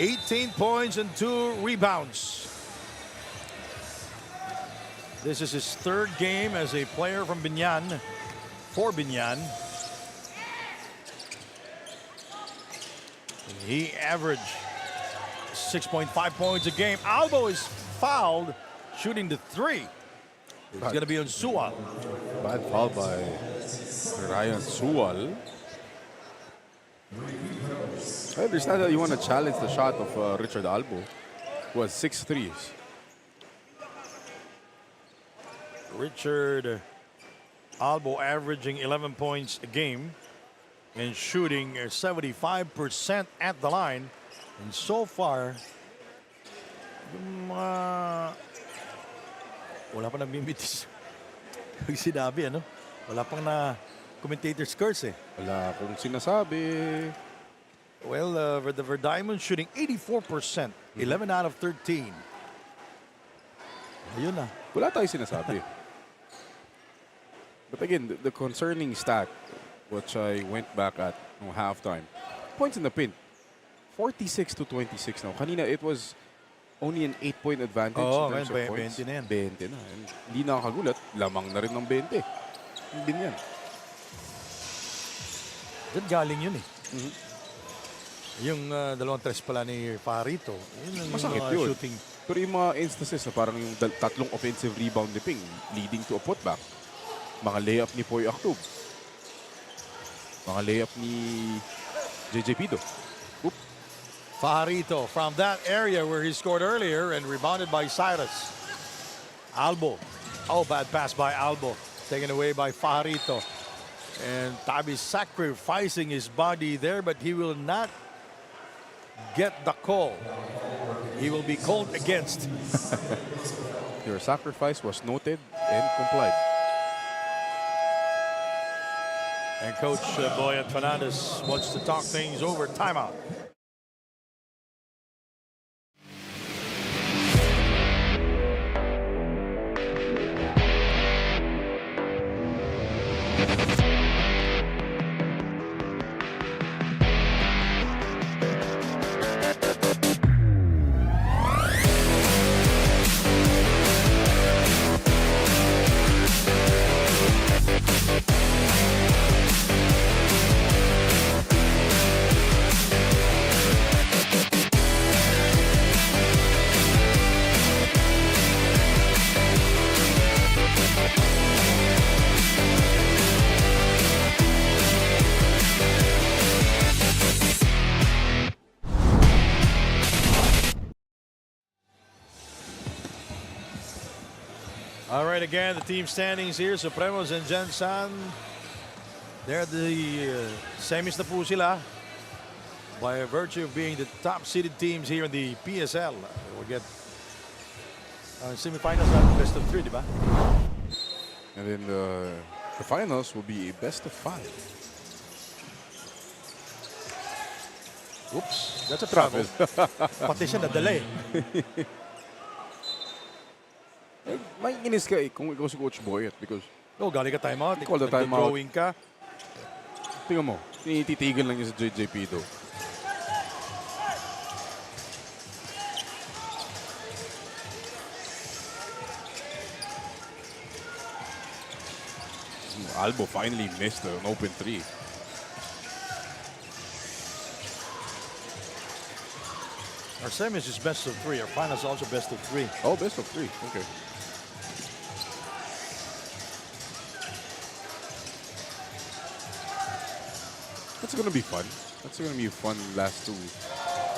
18 points and 2 rebounds. This is his 3rd game as a player from BIñAN, for BIñAN. He averaged 6.5 points a game. Albo is fouled, shooting the 3. It's going to be on Sual. Bad foul by Ryan Sual. I understand that you want to challenge the shot of Richard Albo, who has 6 threes. Richard Albo averaging 11 points a game and shooting 75% at the line. And so far, wala pa nagbimitis. Pag sinabi, ano? Wala pang na commentator's curse eh. Wala akong sinasabi. Well, the Verdiamond shooting 84%, 11 out of 13. Ayun na. Wala tayo sinasabi. But again, the concerning stat, which I went back at no halftime, points in the paint, 46 to 26 now. Kanina, it was only an 8-point advantage in terms of points. 20 na yan. 20 na. And hindi nakakagulat, lamang na rin ng 20. Hindi yan. Diyan galing yun eh. Yung dalawang tres pala ni Farito. Yun ang Masakit mga yun. shooting. Pero yung mga instances na parang yung tatlong offensive rebound ni Ping leading to a putback. Mga layup ni Poy Aktub. Mga layup ni JJ Pido. Oop. Fajarito from that area where he scored earlier and rebounded by Cyrus. Albo. Oh, bad pass by Albo. Taken away by Fajarito. And Tabi sacrificing his body there, but he will not get the call. He will be called against. Your sacrifice was noted and complied. And Coach Boyan Fernandez wants to talk things over. Timeout. All right, again, the team standings here, Supremos and Gensan. They're the semis na po sila. By virtue of being the top-seeded teams here in the PSL. We'll get semifinals at best of 3, di ba? And then the finals will be a best of 5. Oops, that's a travel. Pati siya nadala eh. May inis ka kung ikaw si Coach Boyet because Oh, galing ka timeout. Call the timeout. Nag-drawing ka. tingnan mo, tinititigil lang niya sa JJ Pido. Albo finally missed an open 3. Our semis is best of 3. Our finals also best of 3. Oh, best of 3. Okay. That's gonna be fun. That's gonna be fun last 2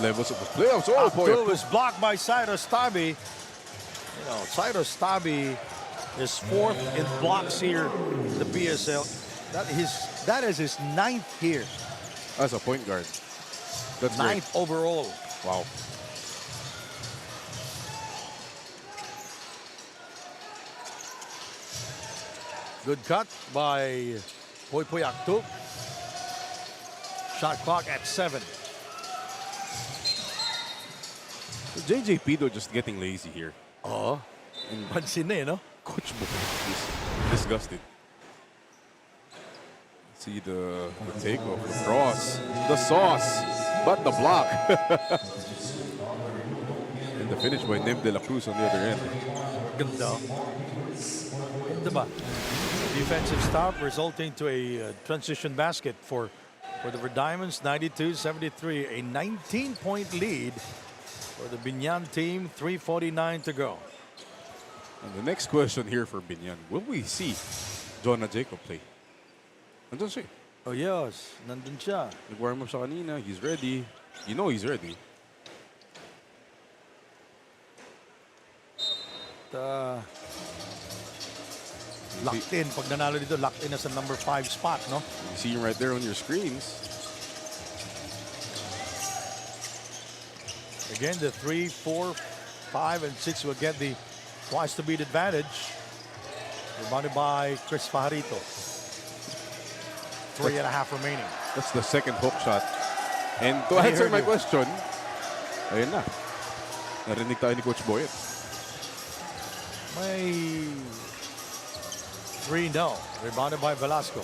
levels of the playoffs. Oh boy. Abdul is blocked by Cyrus Tabi. You know, Cyrus Tabi is 4th in blocks here in the PSL. That is his 9th here. As a point guard. That's 9th overall. Wow. Good cut by Poy Aktu. Shot clock at 7. JJ Pido just getting lazy here. Oh, pansin na eh, no? Coach Book is disgusted. See the takeoff, the cross, the sauce, but the block. And the finish by Nem De La Cruz on the other end. Ganda. Ganda ba? Defensive stop resulting to a transition basket for the Red Diamonds, 92-73. A 19-point lead for the Binyan team, 3:49 to go. And the next question here for Binyan, will we see Jonah Jacob play? Nandun siya. Oh yes, nandun siya. Nag-warm up siya kanina. He's ready. You know he's ready. Locked in. Pag nanalo dito, locked in na sa number 5 spot, no? You see him right there on your screens. Again, the 3, 4, 5, and 6 will get the twice to beat advantage. Rebounded by Chris Fajarito. 3.5 remaining. That's the second hook shot. And to answer my question, ayun na. Narinig tayo ni Coach Boyet. May 3-0. Rebounded by Velasco.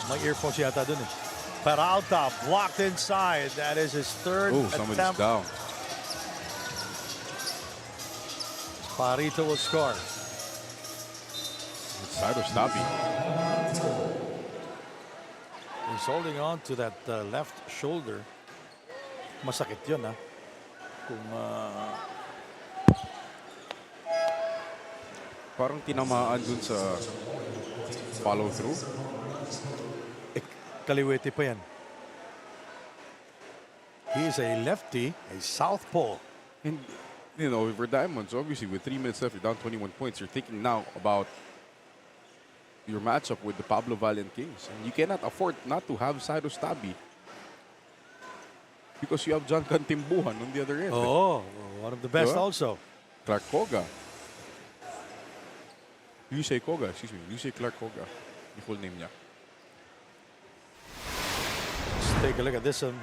May earphones yata dun eh. Peralta blocked inside. That is his third somebody's attempt. down. Fajarito will score. Cyrus Tabi. He's holding on to that left shoulder. Masakit yun, ha? Kung Parang tinamaan dun sa follow through. Kaliwete pa yan. He is a lefty, a southpaw. And, you know, for Diamonds, obviously, with 3 minutes left, you're down 21 points. You're thinking now about your matchup with the Pablo Valiant Kings. And you cannot afford not to have Cyrus Tabi because you have John Cantimbuhan on the other end. Oh, one of the best Diba? also. Clark Koga. Yusei Koga, excuse me. Yusei Clark Koga. The full name niya. Let's take a look at this one.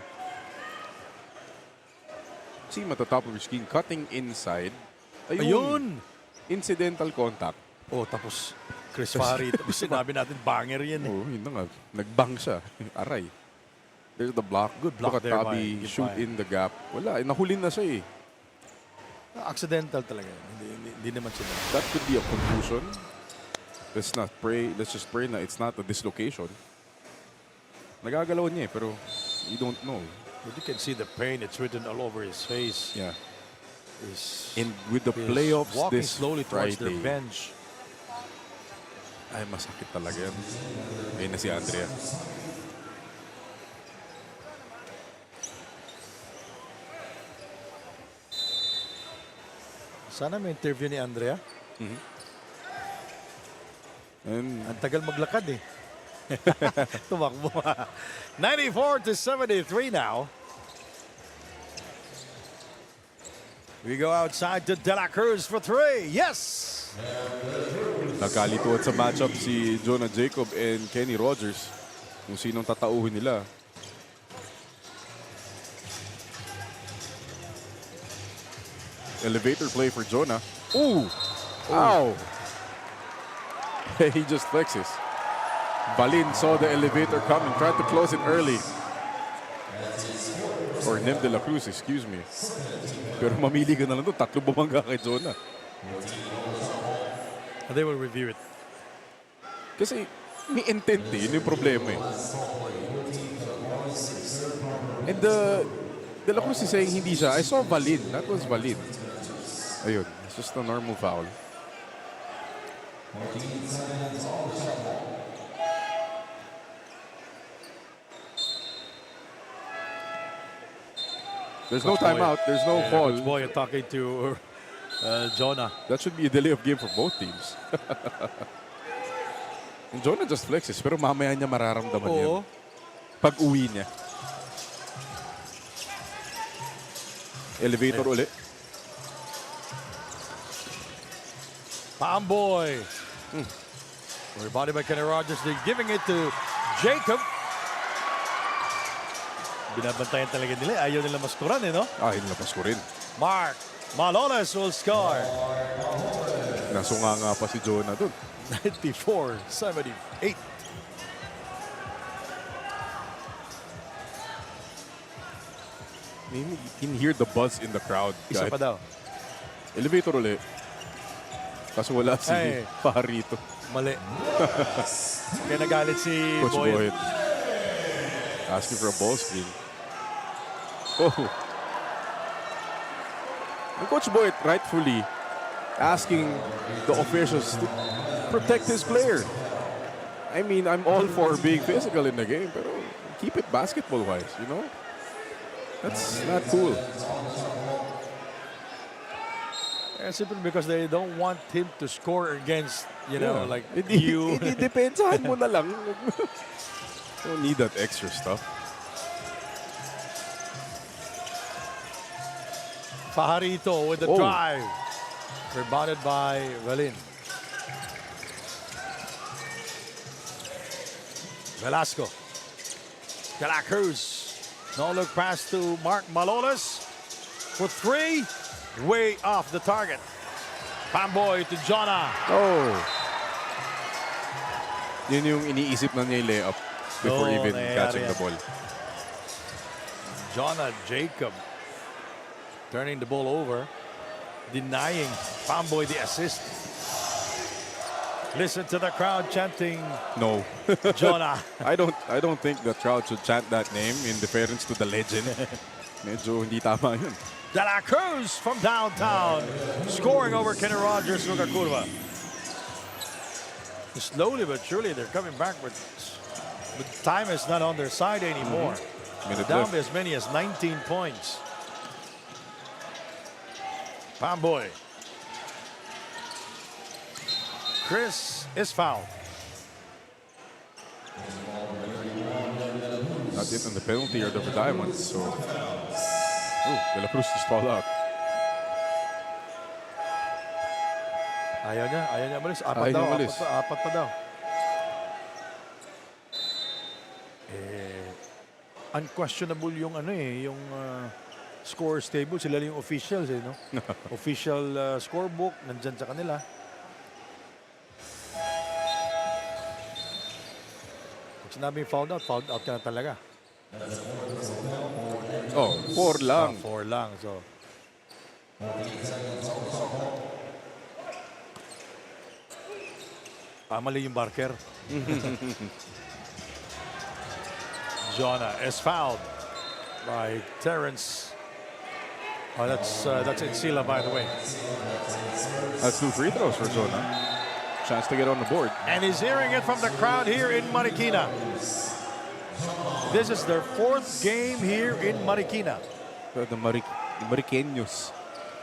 See him at the top of your screen, cutting inside. Ayun! Incidental contact. Oh, tapos Chris Fahari. Tapos sinabi natin, banger yan eh. Oh, yun na nga. Nagbang siya. Aray. There's the block. Good block Look at there Tabi by shoot Gipayan. in the gap. Wala. Nahulin na siya eh. Accidental talaga. Hindi naman siya. That could be a contusion. Let's not pray. Let's just pray na it's not a dislocation. Nagagalaw niya eh, pero you don't know. But you can see the pain. It's written all over his face. Yeah. He's And with the playoffs walking this slowly towards their Friday, bench. ay masakit talaga yan. Ayun na si Andrea. Sana may interview ni Andrea. And Ang tagal maglakad eh. Tumakbo. 94-73 now. We go outside to De La Cruz for three. Yes! nagkalituan sa matchup si Jonah Jacob and Kenny Rogers. Kung sinong tatauhin nila. Elevator play for Jonah. Ooh! Ow! He just flexes. Balin saw the elevator coming, tried to close it early. Or Nem De La Cruz, excuse me. Pero mamili ka na lang doon, tatlo bumangga kay Jonah. They will review it. Kasi may intent eh, yun yung problema eh. And De La Cruz is saying hindi siya. I saw Balin, that was Balin. Ayun, it's just a normal foul. There's no timeout, there's no fall. Coach Boy talking to Jonah. That should be a delay of game for both teams. And Jonah just flexes, pero mamaya niya mararamdaman yan. Oo. Pag uwi niya. Elevator ulit. Palmboy. Rebounded by Kenny Rogers. They're giving it to Jacob. Binabantayan talaga nila. Ayaw nila maskuran eh, no? Ah, hinilapas ko rin. Mark Maloles will score. Nasunga nga pa si Jonah dun. 94-78. You can hear the buzz in the crowd. Isa Kahit pa daw. elevator ulit. Kaso wala si Ay. Pajarito. Mali. Kaya nagalit si Coach Boyd. Boyd. Asking for a ball screen. Oh. And Coach Boyd rightfully asking the officials to protect his player. I mean, I'm all for being physical in the game, but keep it basketball-wise, you know? That's not cool. Simply because they don't want him to score against, you know, like Hindi you. depensahan mo na lang. Don't need that extra stuff. Pajarito with the Oh. drive. Rebounded by Valin. Velasco. De La Cruz. No look pass to Mark Maloles for three. Way off the target. Pamboy to Jonah. Oh. Yun yung iniisip na niya yung layup before Oo, even nangyayari catching yan. the ball. Jonah Jacob turning the ball over, denying Pamboy the assist. Listen to the crowd chanting No. Jonah. I don't think the crowd should chant that name in deference to the legend. Medyo hindi tama yun. De La Cruz from downtown, scoring over Kenny Rogers, Curva. Slowly but surely, they're coming back with But time is not on their side anymore. Minute Down left. by as many as 19 points. Pamboy. Chris is fouled. Not yet in the penalty area for Diamonds. So, De La Cruz just fall out. Ayaw niya umalis. Ayaw niya umalis. Apat pa daw. Unquestionable yung yung scores table. Sila yung officials no? Official scorebook nandyan sa kanila. Pag sinabing fouled out ka na talaga. Oh, 4 lang. 4 lang. So, mali yung Barker. Jonah is fouled by Terrence. Oh, that's Insila, by the way. That's 2 free throws for Jonah. Chance to get on the board. And he's hearing it from the crowd here in Marikina. This is their 4th game here in Marikina. The Mariqueños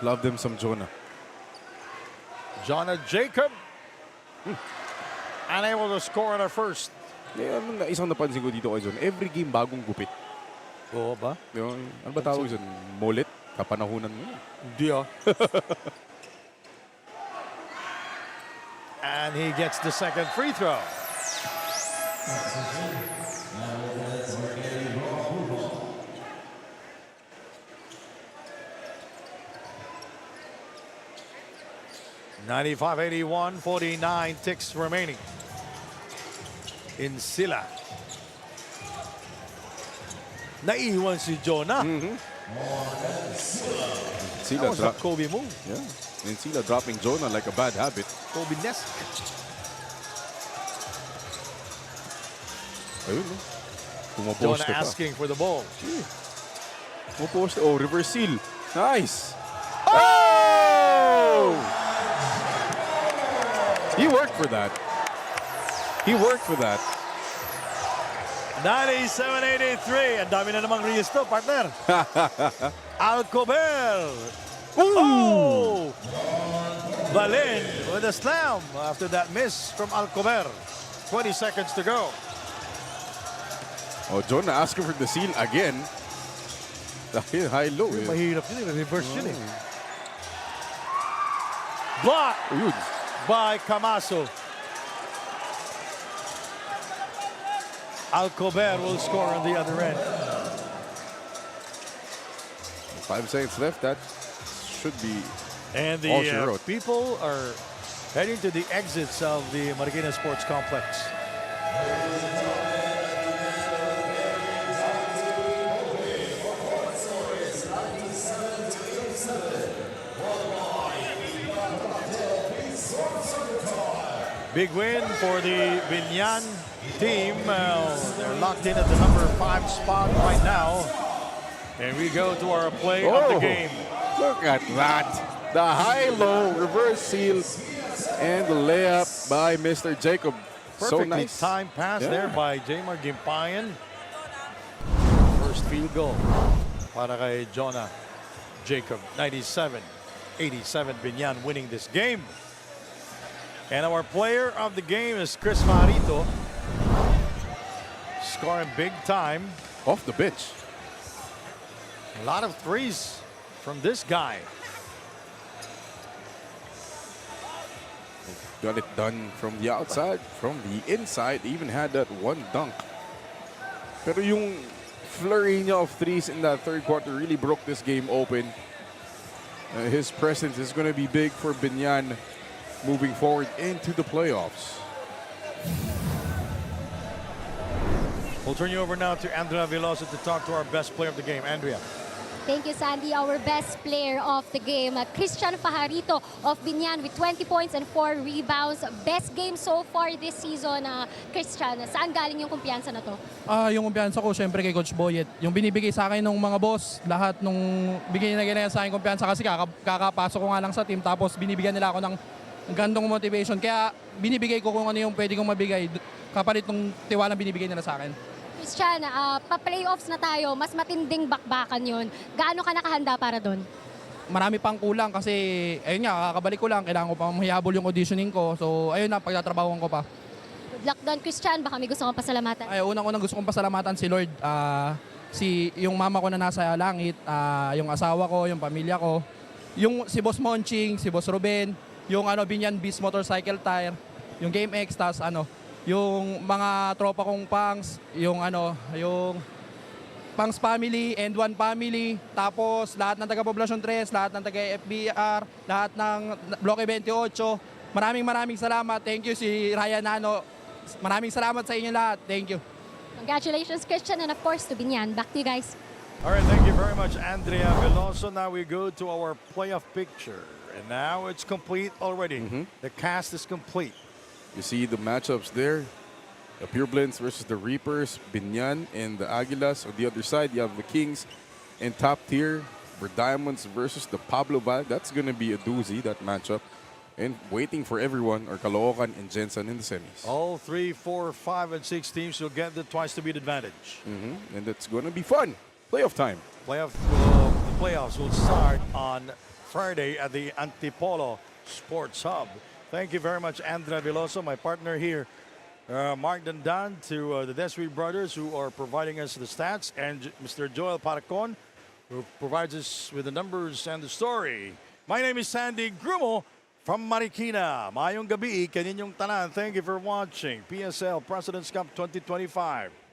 love them some Jonah. Jonah Jacob unable to score on our first. Yeah, isang napansin ko dito kay John, every game bagong gupit. Oo ba? Yung, ano ba tawag dyan? Mullet? Kapanahunan mo. Hindi And he gets the second free throw. (95-81), 49 ticks remaining. Insila. Naiwan si Jonah. That was a Kobe move. Yeah. Insila dropping Jonah like a bad habit. Kobe-esque. Ayun, no? Jonah Pumaposte pa. asking for the ball. Pumaposte. Oh, reverse seal. Nice. Oh! He worked for that. He worked for that. 97-83. Ang dami na namang resto, partner. Alcober. Oh! Balin with a slam after that miss from Alcober. 20 seconds to go. Oh, Jonah asking for the seal again. Dahil high-low. Mahirap yun. Reverse yun eh. Block by Camaso. Alcober will score on the other end. 5 seconds left. That should be And all she the wrote. people are heading to the exits of the Marikina Sports Complex. Big win for the BIÑAN team. They're locked in at the number 5 spot right now. And we go to our play of the game. Look at that. The high-low reverse seal and the layup by Mr. Jacob. So Perfectly nice. timed pass there by Jamar Gimpayan. First field goal para kay Jonah Jacob. 97-87 BIÑAN winning this game. And our player of the game is Chris Marito. Scoring big time. Off the bench. A lot of threes from this guy. Got it done from the outside, from the inside. Even had that one dunk. Pero yung flurry niya of threes in that third quarter really broke this game open. His presence is going to be big for BIÑAN moving forward into the playoffs. We'll turn you over now to Andrea Veloso to talk to our best player of the game. Andrea. Thank you, Sandy. Our best player of the game, Christian Fajarito of BIÑAN with 20 points and 4 rebounds. Best game so far this season, Christian. Saan galing yung kumpiyansa na to? Yung kumpiyansa ko, syempre kay Coach Boyet. Yung binibigay sa akin ng mga boss, lahat nung bigay na ganyan sa akin kumpiyansa kasi kakapasok ko nga lang sa team tapos binibigyan nila ako ng gandong motivation. Kaya binibigay ko kung ano yung pwede kong mabigay kapalit ng tiwalang binibigay nila sa akin. Christian, pa-playoffs na tayo, mas matinding bakbakan yun. Gaano ka nakahanda para doon? Marami pang kulang kasi, ayun nga, kakabalik ko lang, kailangan ko pa mahihabol yung auditioning ko. So, ayun na, pagtatrabahuan ko pa. Good luck doon, Christian. Baka may gusto kong pasalamatan. Ay, unang-unang gusto kong pasalamatan si Lord. Yung mama ko na nasa langit, yung asawa ko, yung pamilya ko, yung si Boss Monching, si Boss Ruben, yung BIñAN Beast Motorcycle Tire, yung Game X, tas yung mga tropa kong Pangs, yung Pangs Family and One Family, tapos lahat ng taga Poblacion 3, lahat ng taga FBR, lahat ng Bloque 28. Maraming salamat. Thank you si Ryan Nano. Maraming salamat sa inyo lahat. Thank you. Congratulations, Christian, and of course to BIñAN. Back to you guys. All right, thank you very much, Andrea Veloso. Now we go to our playoff picture. And now it's complete already. The cast is complete. You see the matchups there. The Pure Blends versus the Reapers, BIñAN and the Aguilas. On the other side, you have the Kings and top tier for Diamonds versus the Pablo Val. That's going to be a doozy, that matchup. And waiting for everyone are Caloocan and Jensen in the semis. All 3, 4, 5, and 6 teams will get the twice to beat advantage. And it's going to be fun. Playoff time. The playoffs will start on Friday at the Antipolo Sports Hub. Thank you very much, Andrea Veloso, my partner here. Mark Dandan, to the Desri brothers who are providing us the stats, and Mr. Joel Paracon, who provides us with the numbers and the story. My name is Sandy Grumo from Marikina. Mayong gabi, kaninyong tanan. Thank you for watching PSL President's Cup 2025.